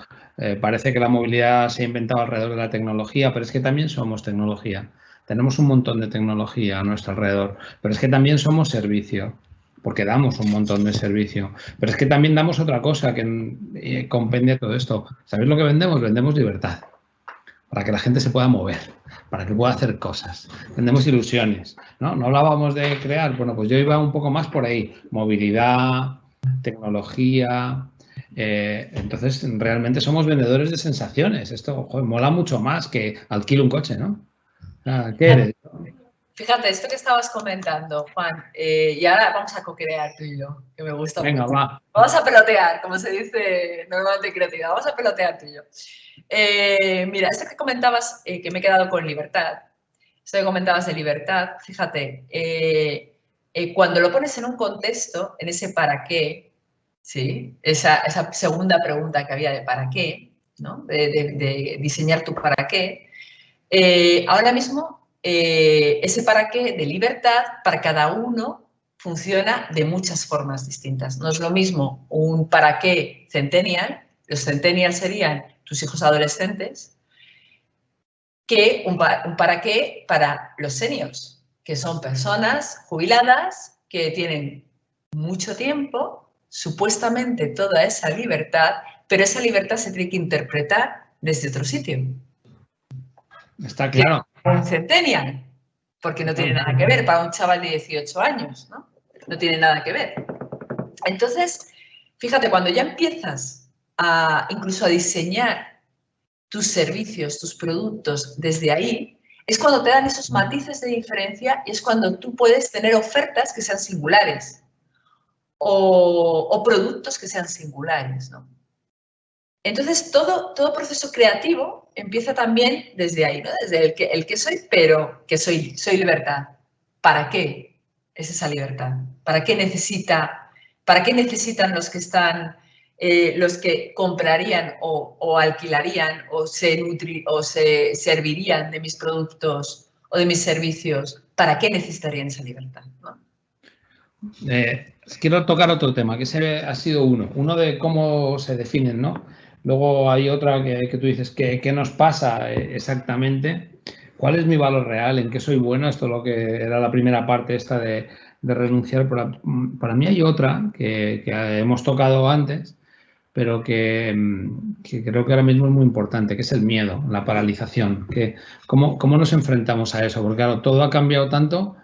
parece que la movilidad se ha inventado alrededor de la tecnología, pero es que también somos tecnología. Tenemos un montón de tecnología a nuestro alrededor, pero es que también somos servicio, porque damos un montón de servicio. Pero es que también damos otra cosa que compendia todo esto. ¿Sabéis lo que vendemos? Vendemos libertad, para que la gente se pueda mover, para que pueda hacer cosas. Vendemos ilusiones, ¿no? No hablábamos de crear, bueno, pues yo iba un poco más por ahí. Movilidad, tecnología. Entonces, realmente somos vendedores de sensaciones. Esto mola mucho más que alquilo un coche, ¿no? ¿Qué eres? Fíjate, esto que estabas comentando, Juan, y ahora vamos a co-crear tú y yo, que me gusta Venga, mucho. va. Vamos a pelotear, como se dice normalmente en creatividad, vamos a pelotear tú y yo. Mira, esto que comentabas, que me he quedado con libertad, esto que comentabas de libertad, fíjate, cuando lo pones en un contexto, en ese para qué, ¿sí? Esa segunda pregunta que había de para qué, ¿no? De diseñar tu para qué, ahora mismo ese para qué de libertad para cada uno funciona de muchas formas distintas. No es lo mismo un para qué centennial, los centennials serían tus hijos adolescentes, que un para qué para los seniors, que son personas jubiladas que tienen mucho tiempo, supuestamente toda esa libertad, pero esa libertad se tiene que interpretar desde otro sitio. Está claro. Un centennial, porque no tiene nada que ver para un chaval de 18 años, ¿no? No tiene nada que ver. Entonces, fíjate, cuando ya empiezas incluso a diseñar tus servicios, tus productos desde ahí, es cuando te dan esos matices de diferencia y es cuando tú puedes tener ofertas que sean singulares o productos que sean singulares, ¿no? Entonces, todo proceso creativo empieza también desde ahí, ¿no? Desde el que soy, pero que soy libertad. ¿Para qué es esa libertad? ¿Para qué necesitan los que están, los que comprarían o alquilarían o se servirían de mis productos o de mis servicios? ¿Para qué necesitarían esa libertad? ¿No? quiero tocar otro tema, que ese ha sido uno de cómo se definen, ¿no? Luego hay otra que tú dices, ¿qué nos pasa exactamente? ¿Cuál es mi valor real? ¿En qué soy bueno? Esto es lo que era la primera parte esta de renunciar. Para mí hay otra que hemos tocado antes, pero que creo que ahora mismo es muy importante, que es el miedo, la paralización. ¿Cómo nos enfrentamos a eso? Porque claro, todo ha cambiado tanto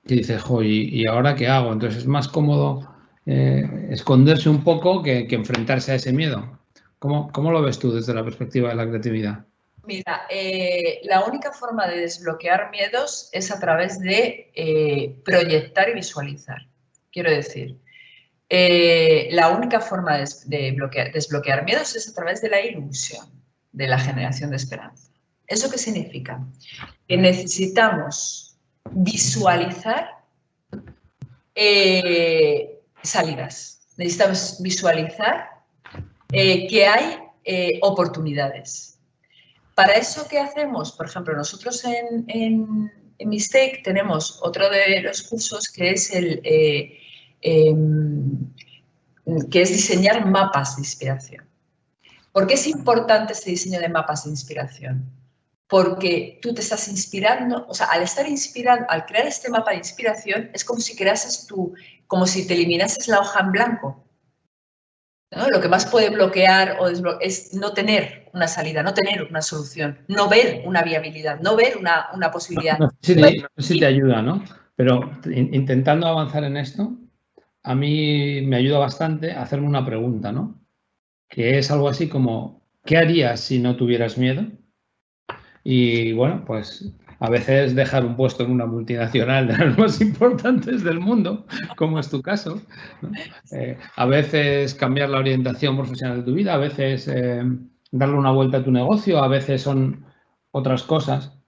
que dices, jo, ¿y ahora qué hago? Entonces es más cómodo esconderse un poco que enfrentarse a ese miedo. ¿Cómo lo ves tú desde la perspectiva de la creatividad? Mira, la única forma de desbloquear miedos es a través de proyectar y visualizar. Quiero decir, la única forma de desbloquear miedos es a través de la ilusión, de la generación de esperanza. ¿Eso qué significa? Que necesitamos visualizar salidas. Necesitamos visualizar que hay oportunidades. Para eso, ¿qué hacemos? Por ejemplo, nosotros en Mistake tenemos otro de los cursos que es que es diseñar mapas de inspiración. ¿Por qué es importante este diseño de mapas de inspiración? Porque tú te estás inspirando, o sea, al estar inspirado, al crear este mapa de inspiración, es como si creases como si te eliminases la hoja en blanco, ¿no? Lo que más puede bloquear es no tener una salida, no tener una solución, no ver una viabilidad, no ver una posibilidad. No sé si te ayuda, ¿no? Pero intentando avanzar en esto, a mí me ayuda bastante hacerme una pregunta, ¿no? Que es algo así como, ¿qué harías si no tuvieras miedo? Y bueno, pues a veces dejar un puesto en una multinacional de las más importantes del mundo, como es tu caso, ¿no? A veces cambiar la orientación profesional de tu vida, a veces darle una vuelta a tu negocio, a veces son otras cosas.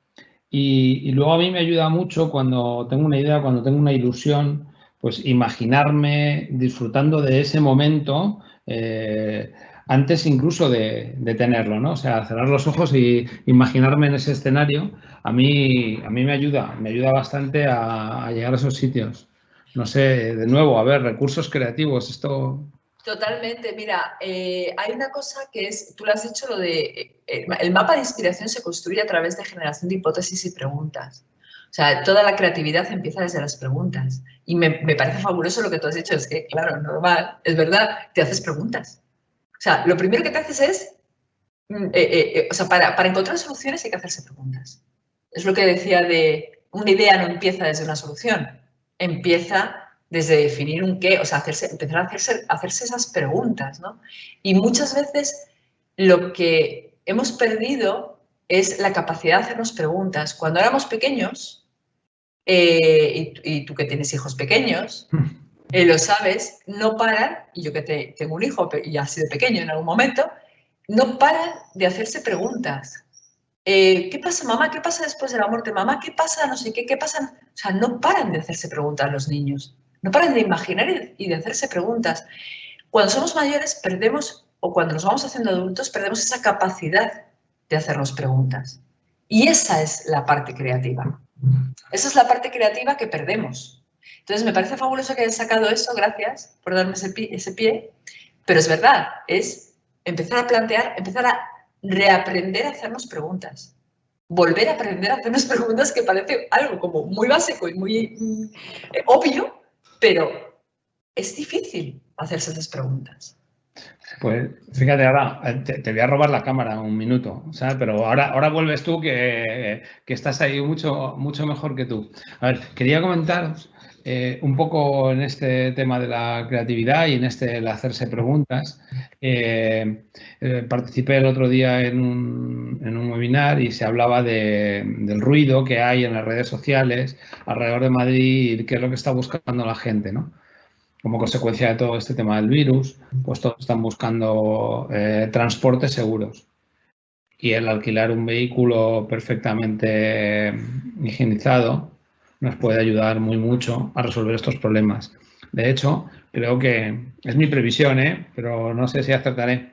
Y luego a mí me ayuda mucho cuando tengo una idea, cuando tengo una ilusión, pues imaginarme disfrutando de ese momento antes incluso de tenerlo, ¿no? O sea, cerrar los ojos y imaginarme en ese escenario, a mí me ayuda bastante a llegar a esos sitios. No sé, de nuevo, a ver, recursos creativos, esto... Totalmente, mira, hay una cosa que es, tú lo has dicho, lo de, el mapa de inspiración se construye a través de generación de hipótesis y preguntas. O sea, toda la creatividad empieza desde las preguntas. Y me parece fabuloso lo que tú has dicho, es que, claro, normal, es verdad, te haces preguntas. O sea, lo primero que te haces es, o sea, para encontrar soluciones hay que hacerse preguntas. Es lo que decía de, una idea no empieza desde una solución, empieza desde definir un qué, o sea, empezar a hacerse esas preguntas, ¿no? Y muchas veces lo que hemos perdido es la capacidad de hacernos preguntas. Cuando éramos pequeños, y tú que tienes hijos pequeños, lo sabes, no paran, y yo que tengo un hijo y ha sido pequeño en algún momento, no paran de hacerse preguntas. ¿Qué pasa, mamá? ¿Qué pasa después de la muerte? Mamá, ¿qué pasa? No sé qué, ¿qué pasa? O sea, no paran de hacerse preguntas los niños. No paran de imaginar y de hacerse preguntas. Cuando somos mayores perdemos, o cuando nos vamos haciendo adultos, perdemos esa capacidad de hacernos preguntas. Y esa es la parte creativa. Esa es la parte creativa que perdemos. Entonces, me parece fabuloso que hayas sacado eso, gracias por darme ese pie, pero es verdad, es empezar a plantear, empezar a reaprender a hacernos preguntas. Volver a aprender a hacernos preguntas, que parece algo como muy básico y muy obvio, pero es difícil hacerse esas preguntas. Pues fíjate, ahora te voy a robar la cámara un minuto, ¿sabes? Pero ahora vuelves tú que estás ahí mucho mejor que tú. A ver, quería comentaros un poco en este tema de la creatividad y en el hacerse preguntas. Participé el otro día en un webinar y se hablaba del ruido que hay en las redes sociales alrededor de Madrid y qué es lo que está buscando la gente, ¿no? Como consecuencia de todo este tema del virus, pues todos están buscando transportes seguros. Y el alquilar un vehículo perfectamente higienizado nos puede ayudar mucho a resolver estos problemas. De hecho, creo que es mi previsión, pero no sé si acertaré,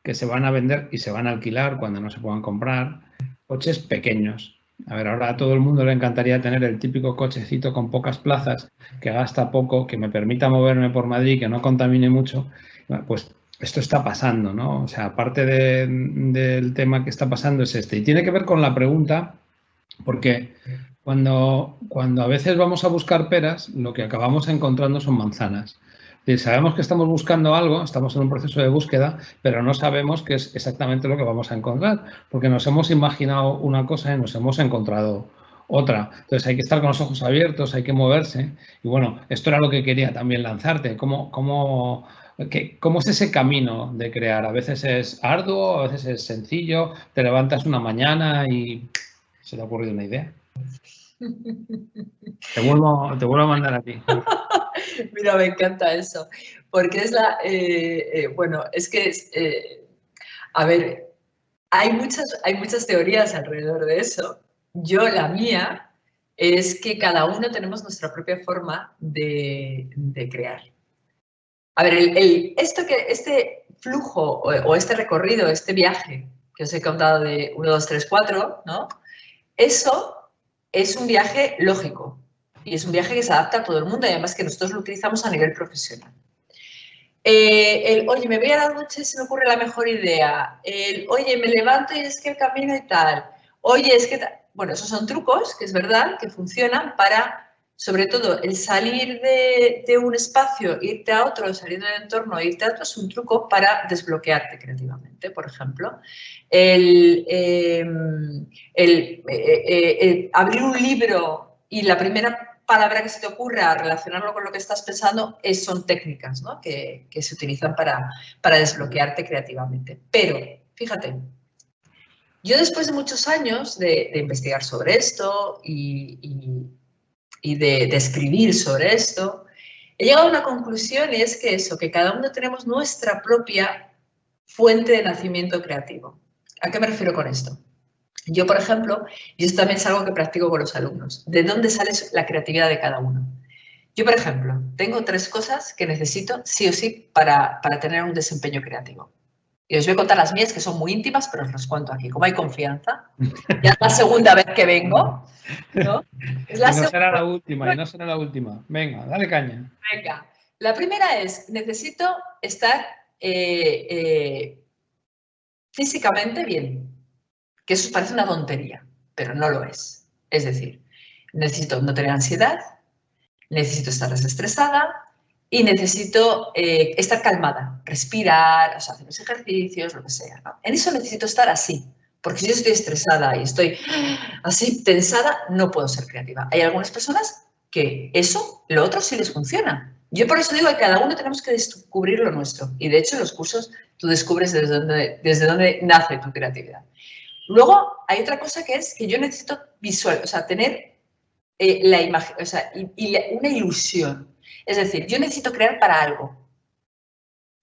que se van a vender y se van a alquilar cuando no se puedan comprar coches pequeños, A ver, ahora a todo el mundo le encantaría tener el típico cochecito con pocas plazas, que gasta poco, que me permita moverme por Madrid, que no contamine mucho. Pues esto está pasando, ¿no? O sea, aparte del tema que está pasando es este. Y tiene que ver con la pregunta, porque cuando a veces vamos a buscar peras, lo que acabamos encontrando son manzanas. Es decir, sabemos que estamos buscando algo, estamos en un proceso de búsqueda, pero no sabemos qué es exactamente lo que vamos a encontrar, porque nos hemos imaginado una cosa y nos hemos encontrado otra. Entonces hay que estar con los ojos abiertos, hay que moverse. Y bueno, esto era lo que quería también lanzarte. ¿Cómo es ese camino de crear? A veces es arduo, a veces es sencillo, te levantas una mañana y se te ha ocurrido una idea. Te vuelvo a mandar a ti. Mira, me encanta eso, porque es bueno, es que es, a ver, hay muchas teorías alrededor de eso. Yo, la mía, es que cada uno tenemos nuestra propia forma de crear. A ver, este flujo o este recorrido, este viaje que os he contado de 1, 2, 3, 4, ¿no? Eso es un viaje lógico y es un viaje que se adapta a todo el mundo y además que nosotros lo utilizamos a nivel profesional. Oye, me voy a la ducha y se me ocurre la mejor idea. Oye, me levanto y es que el camino y tal. Oye, es que... Bueno, esos son trucos, que es verdad, que funcionan para, sobre todo, el salir de un espacio, irte a otro, salir del entorno, irte a otro, es un truco para desbloquearte creativamente, por ejemplo. Abrir un libro y la primera palabra que se te ocurra, relacionarlo con lo que estás pensando, son técnicas, ¿no? que se utilizan para desbloquearte creativamente. Pero, fíjate, yo después de muchos años de investigar sobre esto y de escribir sobre esto, he llegado a una conclusión y es que cada uno tenemos nuestra propia fuente de nacimiento creativo. ¿A qué me refiero con esto? Yo, por ejemplo, y esto también es algo que practico con los alumnos, ¿de dónde sale la creatividad de cada uno? Yo, por ejemplo, tengo 3 cosas que necesito sí o sí para tener un desempeño creativo. Y os voy a contar las mías, que son muy íntimas, pero os las cuento aquí. Como hay confianza, ya es la segunda vez que vengo, ¿no? Y no será la última, y no será la última. Venga, dale caña. Venga. La primera es, necesito estar físicamente bien. Que eso parece una tontería, pero no lo es. Es decir, necesito no tener ansiedad, necesito estar desestresada y necesito estar calmada, respirar, o sea, hacer los ejercicios, lo que sea, ¿no? En eso necesito estar así, porque si yo estoy estresada y estoy así tensada, no puedo ser creativa. Hay algunas personas que eso, lo otro sí les funciona. Yo por eso digo que cada uno tenemos que descubrir lo nuestro. Y de hecho en los cursos tú descubres desde dónde nace tu creatividad. Luego hay otra cosa que es que yo necesito tener la imagen, una ilusión. Es decir, yo necesito crear para algo.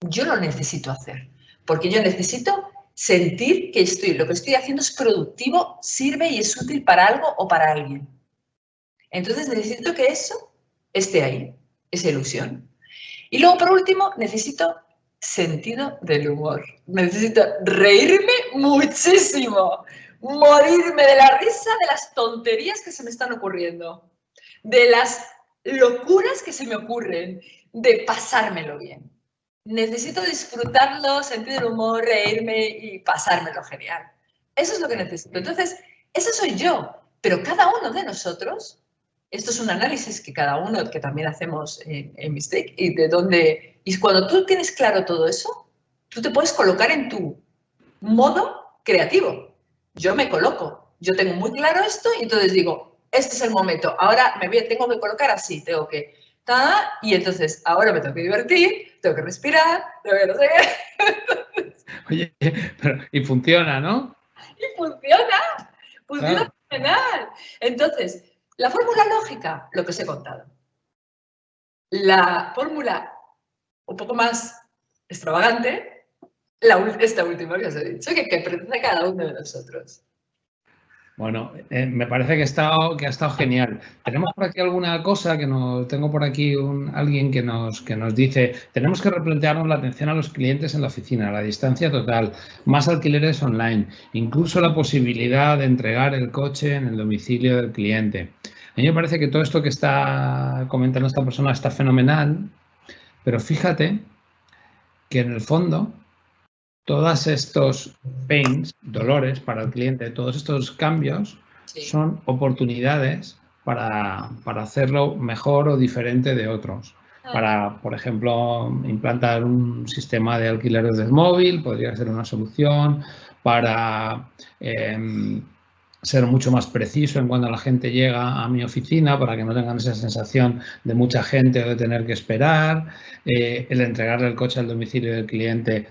Yo lo necesito hacer, porque yo necesito sentir que lo que estoy haciendo es productivo, sirve y es útil para algo o para alguien. Entonces necesito que eso esté ahí, esa ilusión. Y luego, por último, necesito sentido del humor. Necesito reírme muchísimo, morirme de la risa de las tonterías que se me están ocurriendo, de las locuras que se me ocurren, de pasármelo bien. Necesito disfrutarlo, sentir el humor, reírme y pasármelo genial. Eso es lo que necesito. Entonces, eso soy yo, pero cada uno de nosotros, esto es un análisis que cada uno, que también hacemos en Mistake, y cuando tú tienes claro todo eso, tú te puedes colocar en tu modo creativo. Yo me coloco, yo tengo muy claro esto y entonces digo, este es el momento, ahora tengo que colocar así, tengo que... y entonces ahora me tengo que divertir, tengo que respirar, tengo que no sé qué. Oye, y funciona, ¿no? Y funciona claro. Fenomenal. Entonces, la fórmula lógica, lo que os he contado. La fórmula un poco más extravagante, esta última que os he dicho, que pertenece a cada uno de nosotros. Bueno, me parece que ha estado genial. Tenemos por aquí alguna cosa tengo por aquí alguien que nos dice, tenemos que replantearnos la atención a los clientes en la oficina, la distancia total, más alquileres online, incluso la posibilidad de entregar el coche en el domicilio del cliente. A mí me parece que todo esto que está comentando esta persona está fenomenal, pero fíjate que en el fondo todos estos pains, dolores para el cliente, todos estos cambios son oportunidades para hacerlo mejor o diferente de otros. Para, por ejemplo, implantar un sistema de alquileres del móvil podría ser una solución. Para ser mucho más preciso en cuando la gente llega a mi oficina, para que no tengan esa sensación de mucha gente o de tener que esperar. El entregarle el coche al domicilio del cliente.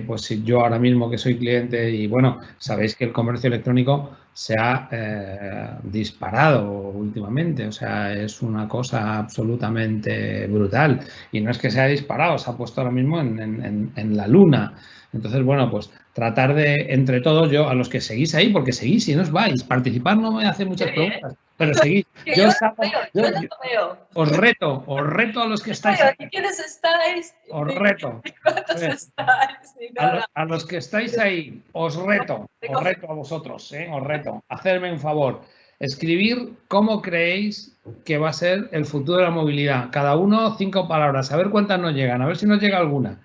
Pues si yo ahora mismo que soy cliente y bueno, sabéis que el comercio electrónico se ha disparado últimamente, o sea, es una cosa absolutamente brutal y no es que se haya disparado, se ha puesto ahora mismo en la luna. Entonces, bueno, pues tratar de, entre todos, yo a los que seguís ahí, porque seguís y no os vais, participar no me hace muchas preguntas, pero seguís. Yo Os reto a los que estáis ahí. ¿Quiénes estáis? Os reto. ¿Cuántos estáis? A los que estáis ahí, os reto a vosotros, os reto. Hacerme un favor. Escribir cómo creéis que va a ser el futuro de la movilidad. Cada uno 5 palabras. A ver cuántas nos llegan. A ver si nos llega alguna.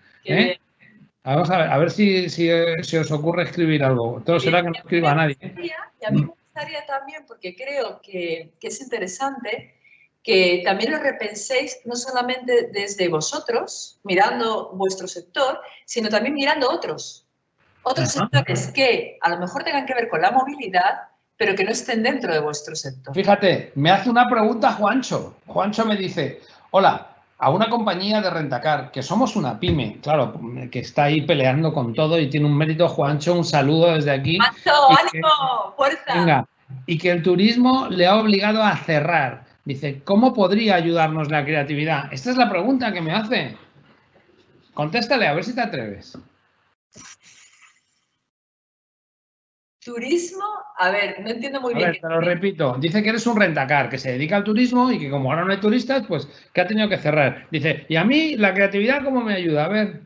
Vamos a ver si os ocurre escribir algo. Todo será que no escriba nadie. Y a mí me gustaría también, porque creo que es interesante, que también lo repenséis no solamente desde vosotros, mirando vuestro sector, sino también mirando otros sectores que a lo mejor tengan que ver con la movilidad, pero que no estén dentro de vuestro sector. Fíjate, me hace una pregunta Juancho. Juancho me dice, hola, a una compañía de rentacar, que somos una pyme, claro, que está ahí peleando con todo y tiene un mérito. Juancho, un saludo desde aquí. ¡Juancho, ánimo! ¡Fuerza! Venga, y que el turismo le ha obligado a cerrar. Dice, ¿cómo podría ayudarnos la creatividad? Esta es la pregunta que me hace. Contéstale, a ver si te atreves. Turismo, a ver, no entiendo muy bien. A ver, te lo repito. Dice que eres un rentacar, que se dedica al turismo y que como ahora no hay turistas, pues que ha tenido que cerrar. Dice, ¿y a mí la creatividad cómo me ayuda? A ver.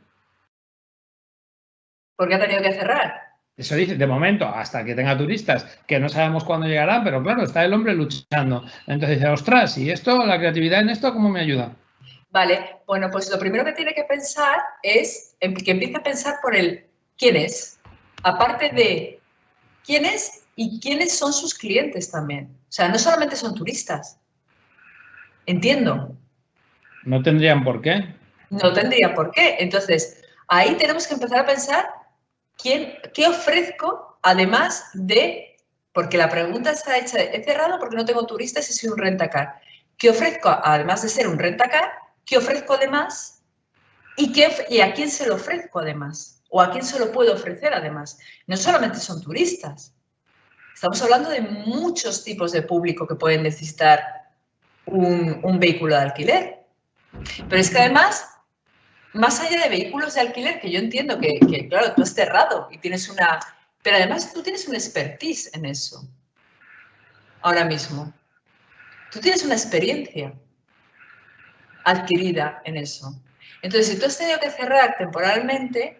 ¿Por qué ha tenido que cerrar? Eso dice, de momento, hasta que tenga turistas, que no sabemos cuándo llegarán, pero claro, está el hombre luchando. Entonces dice, ostras, ¿y esto, la creatividad en esto, cómo me ayuda? Vale, bueno, pues lo primero que tiene que pensar es que empiece a pensar por el quién es. Aparte de quién es y quiénes son sus clientes también. O sea, no solamente son turistas. Entiendo. ¿No tendrían por qué? No tendría por qué. Entonces, ahí tenemos que empezar a pensar qué ofrezco, además de, porque la pregunta está hecha, he cerrado porque no tengo turistas y soy un rentacar. ¿Qué ofrezco, además de ser un rentacar? ¿Qué ofrezco además? ¿Y a quién se lo ofrezco además? ¿O a quién se lo puedo ofrecer además? No solamente son turistas. Estamos hablando de muchos tipos de público que pueden necesitar un vehículo de alquiler. Pero es que además, más allá de vehículos de alquiler, que yo entiendo que claro, tú has cerrado y tienes una... Pero además tú tienes una expertise en eso. Ahora mismo. Tú tienes una experiencia adquirida en eso. Entonces, si tú has tenido que cerrar temporalmente,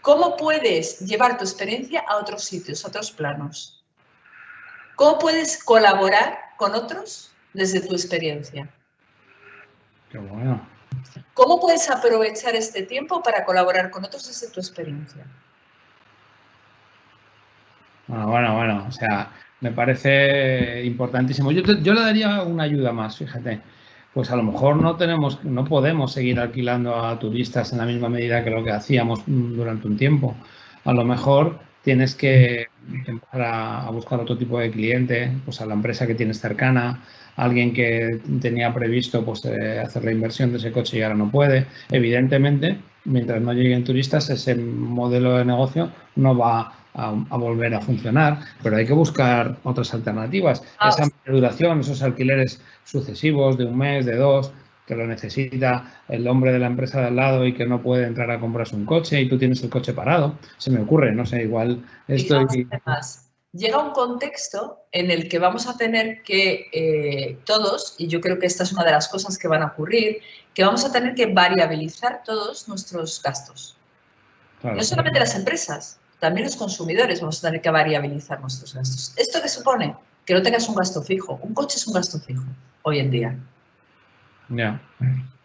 ¿cómo puedes llevar tu experiencia a otros sitios, a otros planos? ¿Cómo puedes colaborar con otros desde tu experiencia? Qué bueno. ¿Cómo puedes aprovechar este tiempo para colaborar con otros desde tu experiencia? Bueno, o sea, me parece importantísimo. Yo le daría una ayuda más, fíjate. Pues a lo mejor no podemos seguir alquilando a turistas en la misma medida que lo que hacíamos durante un tiempo. A lo mejor tienes que empezar a buscar otro tipo de cliente, pues a la empresa que tienes cercana, a alguien que tenía previsto pues, hacer la inversión de ese coche y ahora no puede. Evidentemente, mientras no lleguen turistas, ese modelo de negocio no va a volver a funcionar, pero hay que buscar otras alternativas. Esa duración, esos alquileres sucesivos de un mes, de 2, que lo necesita el hombre de la empresa de al lado y que no puede entrar a comprarse un coche y tú tienes el coche parado. Se me ocurre, no sé, igual esto... llega un contexto en el que vamos a tener que todos, y yo creo que esta es una de las cosas que van a ocurrir, que vamos a tener que variabilizar todos nuestros gastos. Claro. No solamente las empresas, también los consumidores vamos a tener que variabilizar nuestros gastos. ¿Esto qué supone? Que no tengas un gasto fijo. Un coche es un gasto fijo hoy en día. Yeah.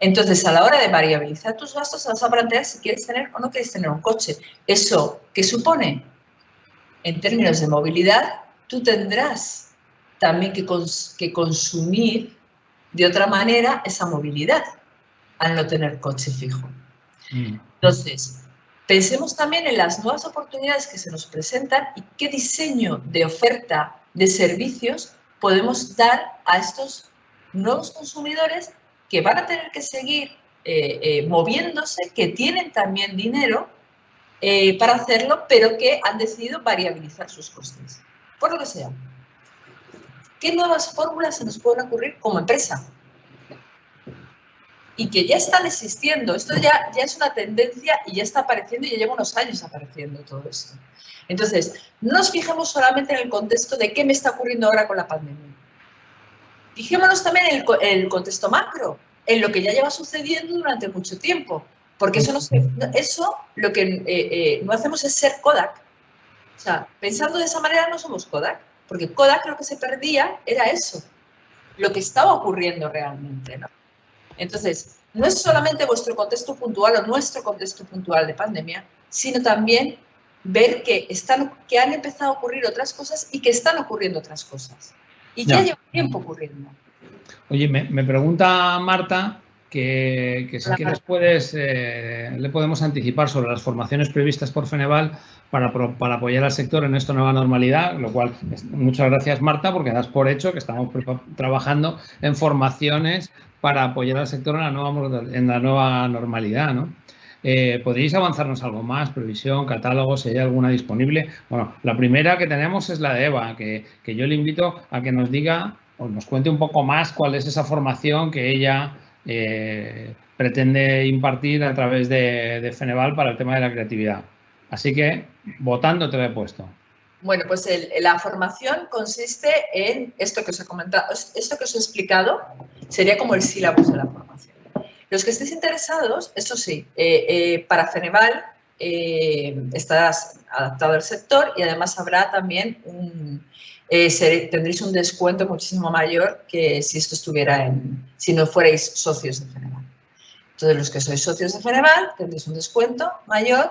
Entonces, a la hora de variabilizar tus gastos, te vas a plantear si quieres tener o no quieres tener un coche. ¿Eso qué supone? En términos de movilidad, tú tendrás también que consumir de otra manera esa movilidad al no tener coche fijo. Entonces, pensemos también en las nuevas oportunidades que se nos presentan y qué diseño de oferta de servicios podemos dar a estos nuevos consumidores que van a tener que seguir moviéndose, que tienen también dinero para hacerlo, pero que han decidido variabilizar sus costes, por lo que sea. ¿Qué nuevas fórmulas se nos pueden ocurrir como empresa? Y que ya están existiendo. Esto ya es una tendencia y ya está apareciendo y ya lleva unos años apareciendo todo esto. Entonces, no nos fijemos solamente en el contexto de qué me está ocurriendo ahora con la pandemia. Fijémonos también en el contexto macro, en lo que ya lleva sucediendo durante mucho tiempo. Porque eso lo que no hacemos es ser Kodak. O sea, pensando de esa manera no somos Kodak, porque Kodak lo que se perdía era eso, lo que estaba ocurriendo realmente, ¿no? Entonces, no es solamente vuestro contexto puntual o nuestro contexto puntual de pandemia, sino también ver que han empezado a ocurrir otras cosas y que están ocurriendo otras cosas. Y ya lleva tiempo ocurriendo. Oye, me pregunta Marta que si quieres le podemos anticipar sobre las formaciones previstas por Feneval para apoyar al sector en esta nueva normalidad, lo cual, muchas gracias Marta, porque das por hecho que estamos trabajando en formaciones para apoyar al sector en la nueva normalidad, ¿no? ¿Podríais avanzarnos algo más? Previsión, catálogo, si hay alguna disponible. Bueno, la primera que tenemos es la de Eva, que yo le invito a que nos diga o nos cuente un poco más cuál es esa formación que ella pretende impartir a través de Feneval para el tema de la creatividad. Así que, votando te lo he puesto. Bueno, pues la formación consiste en esto que os he comentado, esto que os he explicado sería como el sílabus de la formación. Los que estéis interesados, eso sí, para Feneval estarás adaptado al sector y además habrá también tendréis un descuento muchísimo mayor que si esto estuviera si no fuerais socios de Feneval. Entonces, los que sois socios de Feneval tendréis un descuento mayor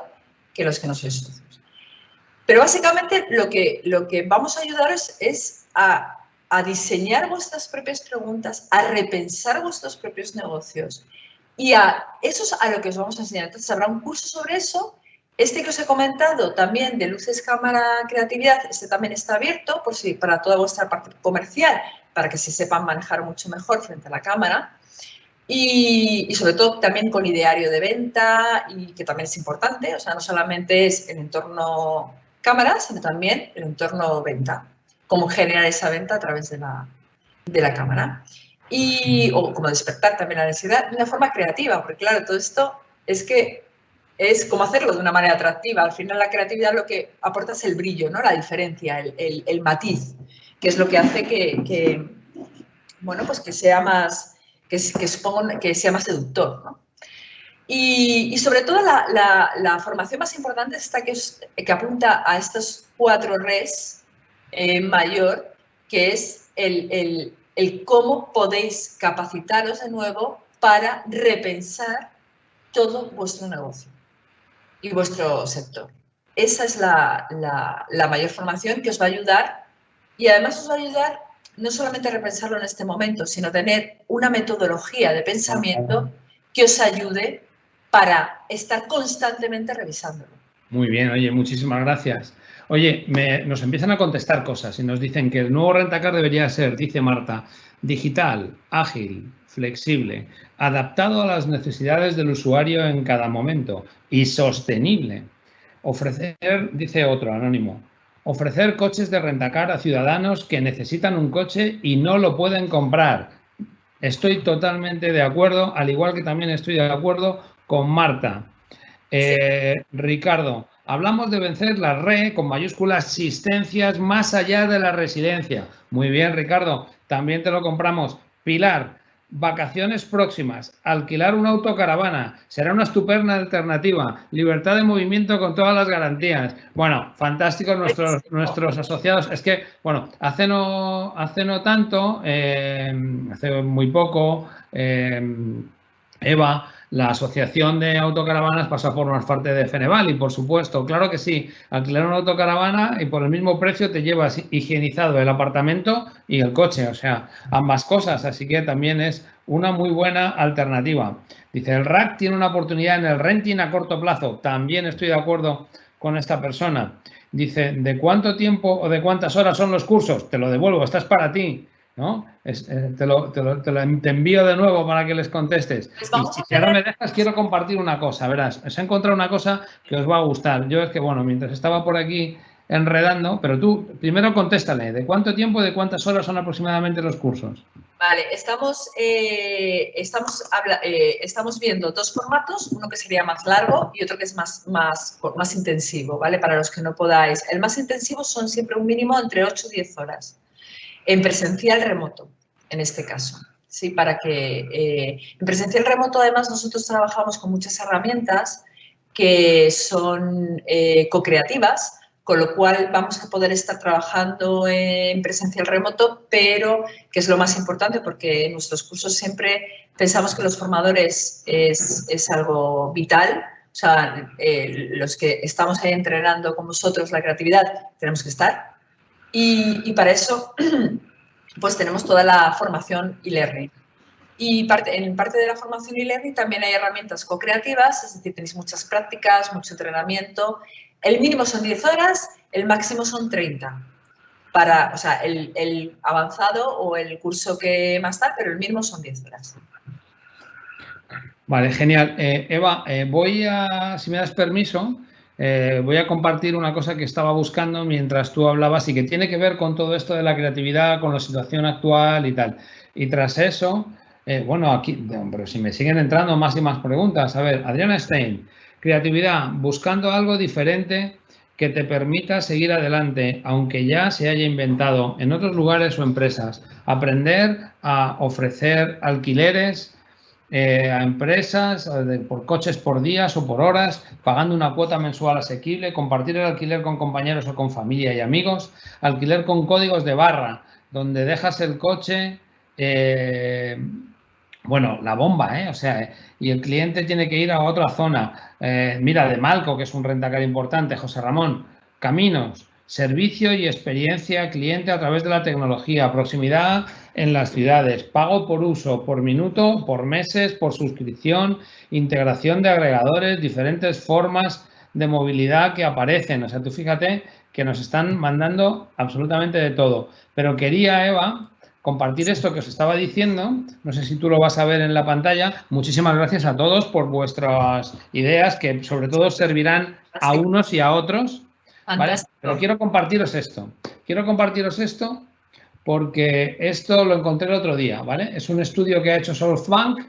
que los que no sois socios. Pero básicamente lo que vamos a ayudaros es a diseñar vuestras propias preguntas, a repensar vuestros propios negocios. Y eso es a lo que os vamos a enseñar. Entonces, habrá un curso sobre eso. Este que os he comentado también de luces, cámara, creatividad, este también está abierto para toda vuestra parte comercial, para que se sepan manejar mucho mejor frente a la cámara. Y sobre todo también con ideario de venta, y que también es importante. O sea, no solamente es el entorno cámara, sino también el entorno venta. Cómo generar esa venta a través de la cámara. O como despertar también la necesidad de una forma creativa, porque claro, todo esto es como hacerlo de una manera atractiva. Al final la creatividad lo que aporta es el brillo, ¿no? La diferencia, el matiz, que es lo que hace que sea más, que sea más seductor, ¿no? Y sobre todo la formación más importante es esta que apunta a estos 4 Rs mayor, que es el cómo podéis capacitaros de nuevo para repensar todo vuestro negocio y vuestro sector. Esa es la mayor formación que os va a ayudar, y además os va a ayudar no solamente a repensarlo en este momento, sino tener una metodología de pensamiento que os ayude para estar constantemente revisándolo. Muy bien, oye, muchísimas gracias. Oye, nos empiezan a contestar cosas y nos dicen que el nuevo Rentacar debería ser, dice Marta, digital, ágil, flexible, adaptado a las necesidades del usuario en cada momento y sostenible. Ofrecer, dice otro anónimo, ofrecer coches de Rentacar a ciudadanos que necesitan un coche y no lo pueden comprar. Estoy totalmente de acuerdo, al igual que también estoy de acuerdo con Marta. Ricardo, Hablamos de vencer la RE con mayúsculas asistencias más allá de la residencia. Muy bien, Ricardo, también te lo compramos. Pilar, vacaciones próximas, alquilar una autocaravana, será una estupenda alternativa, libertad de movimiento con todas las garantías. Bueno, fantásticos nuestros asociados. Es que, bueno, hace no tanto, hace muy poco, Eva, la Asociación de Autocaravanas pasó a formar parte de Feneval y, por supuesto, claro que sí, alquilar una autocaravana y por el mismo precio te llevas higienizado el apartamento y el coche, o sea, ambas cosas, así que también es una muy buena alternativa. Dice, el RAC tiene una oportunidad en el renting a corto plazo, también estoy de acuerdo con esta persona. Dice, ¿de cuánto tiempo o de cuántas horas son los cursos? Te lo devuelvo, esta es para ti. ¿No? Te envío de nuevo para que les contestes. Y si ahora me dejas, quiero compartir una cosa, verás, os he encontrado una cosa que os va a gustar. Yo es que, bueno, mientras estaba por aquí enredando, pero tú primero contéstale, ¿de cuánto tiempo, de cuántas horas son aproximadamente los cursos? Vale, estamos viendo dos formatos, uno que sería más largo y otro que es más intensivo, ¿vale? Para los que no podáis. El más intensivo son siempre un mínimo entre 8 y 10 horas. En presencial remoto, en este caso. ¿Sí? Para que en presencial remoto, además, nosotros trabajamos con muchas herramientas que son co-creativas, con lo cual vamos a poder estar trabajando en presencial remoto, pero que es lo más importante porque en nuestros cursos siempre pensamos que los formadores es algo vital. O sea, los que estamos ahí entrenando con vosotros la creatividad tenemos que estar. Y para eso, pues tenemos toda la formación e-learning. Y en parte de la formación e-learning también hay herramientas co-creativas, es decir, tenéis muchas prácticas, mucho entrenamiento. El mínimo son 10 horas, el máximo son 30. O sea, el avanzado o el curso que más da, pero el mínimo son 10 horas. Vale, genial. Eva, si me das permiso, voy a compartir una cosa que estaba buscando mientras tú hablabas y que tiene que ver con todo esto de la creatividad, con la situación actual y tal. Y tras eso, bueno, aquí, pero si me siguen entrando más y más preguntas. A ver, Adriana Stein, creatividad, buscando algo diferente que te permita seguir adelante, aunque ya se haya inventado en otros lugares o empresas. Aprender a ofrecer alquileres a empresas por coches por días o por horas, pagando una cuota mensual asequible, compartir el alquiler con compañeros o con familia y amigos, alquiler con códigos de barra, donde dejas el coche, bueno, la bomba, o sea, y el cliente tiene que ir a otra zona. Mira, de Malco, que es un rentacar importante, José Ramón, caminos, servicio y experiencia cliente a través de la tecnología, proximidad en las ciudades, pago por uso, por minuto, por meses, por suscripción, integración de agregadores, diferentes formas de movilidad que aparecen. O sea, tú fíjate que nos están mandando absolutamente de todo. Pero quería, Eva, compartir esto que os estaba diciendo. No sé si tú lo vas a ver en la pantalla. Muchísimas gracias a todos por vuestras ideas, que sobre todo servirán a unos y a otros. ¿Vale? Pero quiero compartiros esto. Quiero compartiros esto porque esto lo encontré el otro día, ¿vale? Es un estudio que ha hecho SoftBank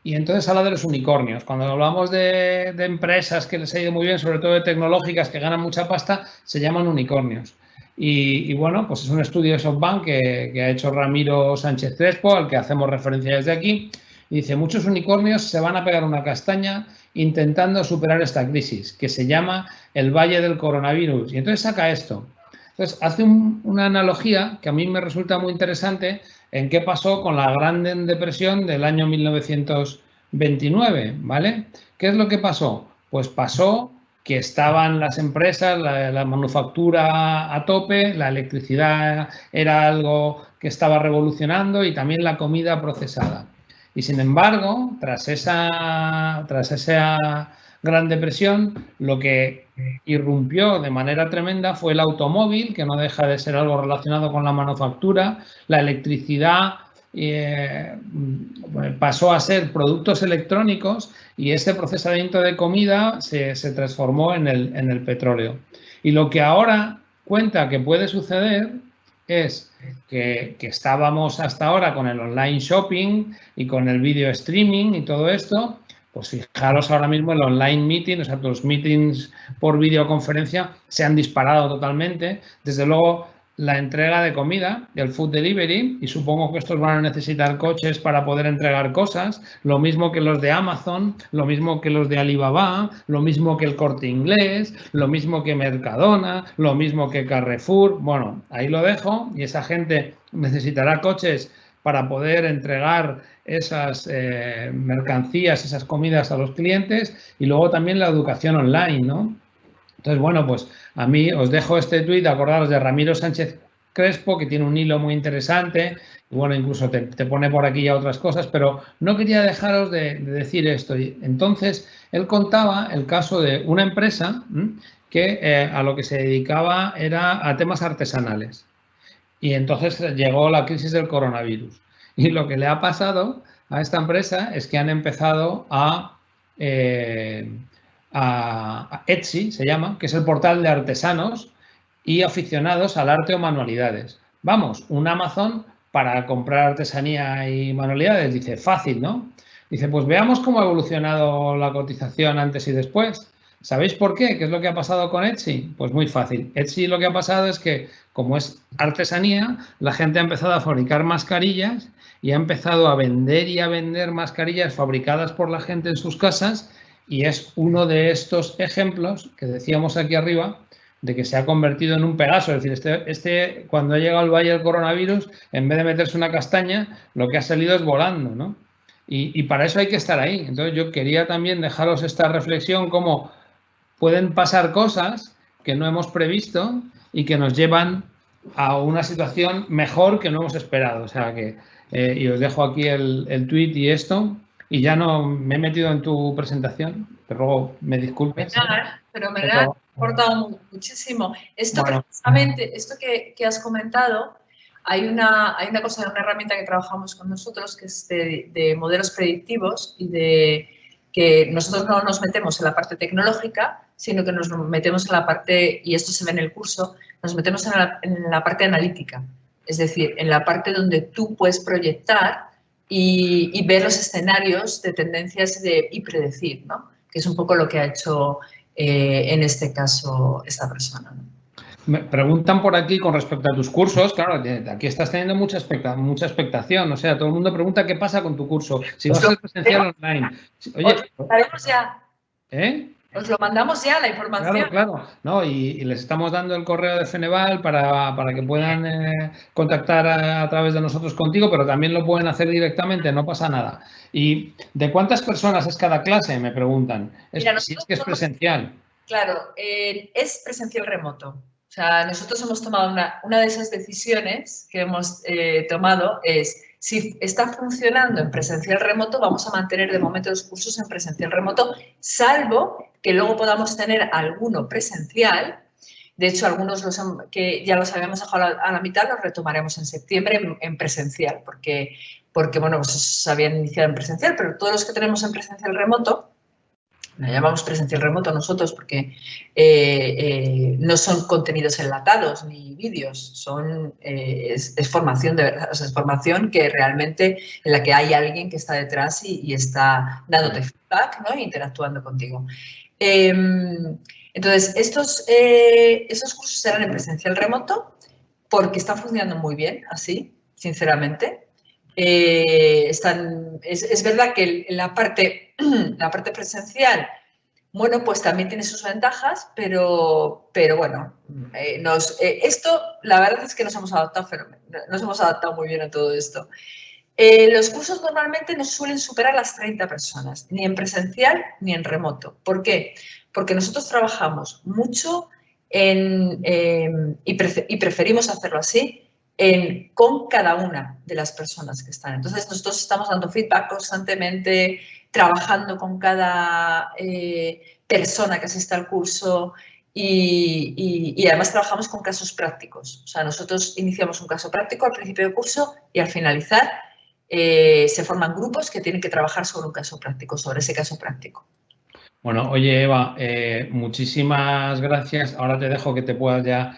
y entonces habla de los unicornios. Cuando hablamos de empresas que les ha ido muy bien, sobre todo de tecnológicas que ganan mucha pasta, se llaman unicornios. Y bueno, pues es un estudio de SoftBank que ha hecho Ramiro Sánchez Crespo, al que hacemos referencia desde aquí. Y dice, muchos unicornios se van a pegar una castaña intentando superar esta crisis, que se llama el Valle del Coronavirus. Y entonces saca esto. Entonces hace una analogía que a mí me resulta muy interesante en qué pasó con la Gran Depresión del año 1929, ¿vale? ¿Qué es lo que pasó? Pues pasó que estaban las empresas, la manufactura a tope, la electricidad era algo que estaba revolucionando y también la comida procesada. Y sin embargo, tras esa Gran Depresión, lo que irrumpió de manera tremenda fue el automóvil, que no deja de ser algo relacionado con la manufactura, la electricidad pasó a ser productos electrónicos y ese procesamiento de comida se transformó en el petróleo. Y lo que ahora cuenta que puede suceder es que estábamos hasta ahora con el online shopping y con el video streaming y todo esto, Pues fijaros ahora mismo el online meeting, o sea, los meetings por videoconferencia se han disparado totalmente. Desde luego, la entrega de comida, el food delivery, y supongo que estos van a necesitar coches para poder entregar cosas, lo mismo que los de Amazon, lo mismo que los de Alibaba, lo mismo que el Corte Inglés, lo mismo que Mercadona, lo mismo que Carrefour. Bueno, ahí lo dejo, y esa gente necesitará coches para poder entregar esas mercancías, esas comidas a los clientes, y luego también la educación online, ¿no? Entonces, bueno, pues a mí os dejo este tuit, acordaros de Ramiro Sánchez Crespo, que tiene un hilo muy interesante, y bueno, incluso te pone por aquí ya otras cosas, pero no quería dejaros de decir esto. Y entonces, él contaba el caso de una empresa que a lo que se dedicaba era a temas artesanales. Y entonces llegó la crisis del coronavirus. Y lo que le ha pasado a esta empresa es que han empezado a Etsy, se llama, que es el portal de artesanos y aficionados al arte o manualidades. Vamos, un Amazon para comprar artesanía y manualidades. Dice, fácil, ¿no? Dice, pues veamos cómo ha evolucionado la cotización antes y después. ¿Sabéis por qué? ¿Qué es lo que ha pasado con Etsy? Pues muy fácil. Etsy lo que ha pasado es que, como es artesanía, la gente ha empezado a fabricar mascarillas y ha empezado a vender mascarillas fabricadas por la gente en sus casas, y es uno de estos ejemplos que decíamos aquí arriba de que se ha convertido en un Pegaso. Es decir, cuando ha llegado al valle del coronavirus, en vez de meterse una castaña, lo que ha salido es volando, ¿no? Y para eso hay que estar ahí. Entonces yo quería también dejaros esta reflexión, como pueden pasar cosas que no hemos previsto y que nos llevan a una situación mejor que no hemos esperado. O sea que, y os dejo aquí el tuit y esto, y ya no me he metido en tu presentación, te ruego me disculpes. Pero me ha aportado muchísimo. Esto, bueno, precisamente, esto que has comentado, hay una cosa, una herramienta que trabajamos con nosotros que es de modelos predictivos, y de que nosotros no nos metemos en la parte tecnológica, sino que nos metemos en la parte, y esto se ve en el curso, nos metemos en la parte analítica, es decir, en la parte donde tú puedes proyectar y ver los escenarios de tendencias y predecir, ¿no? Que es un poco lo que ha hecho en este caso esta persona, ¿no? Me preguntan por aquí con respecto a tus cursos. Claro, aquí estás teniendo mucha expectación. O sea, todo el mundo pregunta qué pasa con tu curso. Si vas a ser presencial online. Oye, os lo mandaremos ya. ¿Eh? Os lo mandamos ya, la información. Claro. No, y les estamos dando el correo de Feneval para que puedan contactar a través de nosotros contigo, pero también lo pueden hacer directamente, no pasa nada. ¿Y de cuántas personas es cada clase? Me preguntan. Mira, si es que es presencial. Claro, es presencial remoto. O sea, nosotros hemos tomado una de esas decisiones que hemos tomado es, si está funcionando en presencial remoto, vamos a mantener de momento los cursos en presencial remoto, salvo que luego podamos tener alguno presencial. De hecho, algunos que ya los habíamos dejado a la mitad los retomaremos en septiembre en presencial, porque bueno, pues se habían iniciado en presencial, pero todos los que tenemos en presencial remoto, la llamamos presencial remoto nosotros porque no son contenidos enlatados ni vídeos, es formación de verdad, o sea, es formación que realmente en la que hay alguien que está detrás y está dándote feedback, ¿no? E interactuando contigo. Entonces, estos cursos serán en presencial remoto porque están funcionando muy bien, así, sinceramente. Es verdad que la parte presencial, bueno, pues también tiene sus ventajas, pero bueno, esto, la verdad es que nos hemos adaptado muy bien a todo esto. Los cursos normalmente no suelen superar las 30 personas, ni en presencial ni en remoto. ¿Por qué? Porque nosotros trabajamos mucho y preferimos hacerlo así, con cada una de las personas que están. Entonces, nosotros estamos dando feedback constantemente, trabajando con cada persona que asiste al curso y además trabajamos con casos prácticos. O sea, nosotros iniciamos un caso práctico al principio del curso y al finalizar se forman grupos que tienen que trabajar sobre un caso práctico, sobre ese caso práctico. Bueno, oye, Eva, muchísimas gracias. Ahora te dejo que te puedas ya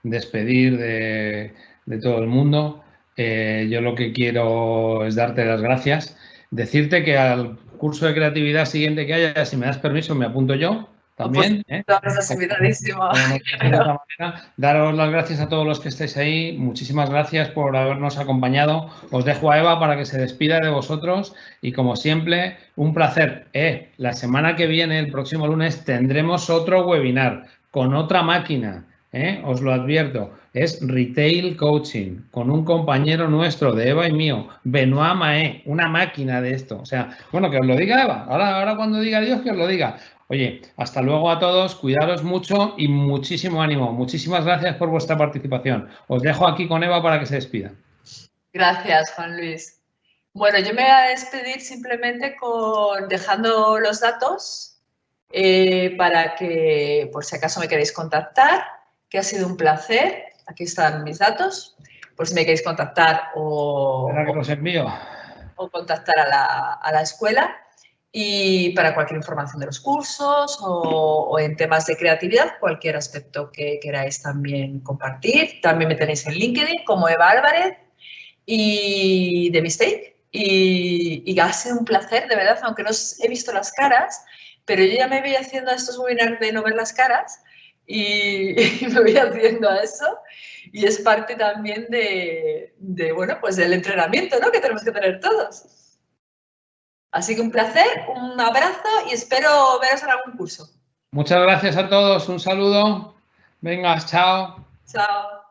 despedir de todo el mundo. Yo lo que quiero es darte las gracias. Decirte que curso de creatividad siguiente que haya, si me das permiso, me apunto yo también. Estás invitadísimo. Daros las gracias a todos los que estáis ahí. Muchísimas gracias por habernos acompañado. Os dejo a Eva para que se despida de vosotros y, como siempre, un placer. La semana que viene, el próximo lunes, tendremos otro webinar con otra máquina. Os lo advierto, es Retail Coaching, con un compañero nuestro de Eva y mío, Benoit Mahé, una máquina de esto. O sea, bueno, que os lo diga Eva, ahora cuando diga Dios, que os lo diga. Oye, hasta luego a todos, cuidaros mucho y muchísimo ánimo. Muchísimas gracias por vuestra participación. Os dejo aquí con Eva para que se despida. Gracias, Juan Luis. Bueno, yo me voy a despedir simplemente dejando los datos para que, por si acaso me queréis contactar, que ha sido un placer. Aquí están mis datos, por si me queréis contactar o contactar a la escuela, y para cualquier información de los cursos o en temas de creatividad, cualquier aspecto que queráis también compartir. También me tenéis en LinkedIn como Eva Álvarez y The Mistake. Y ha sido un placer, de verdad, aunque no os he visto las caras, pero yo ya me voy haciendo a estos webinars de no ver las caras y me voy haciendo a eso, y es parte también bueno, pues del entrenamiento, ¿no?, que tenemos que tener todos. Así que un placer, un abrazo y espero veros en algún curso. Muchas gracias a todos, un saludo. Venga, chao. Chao.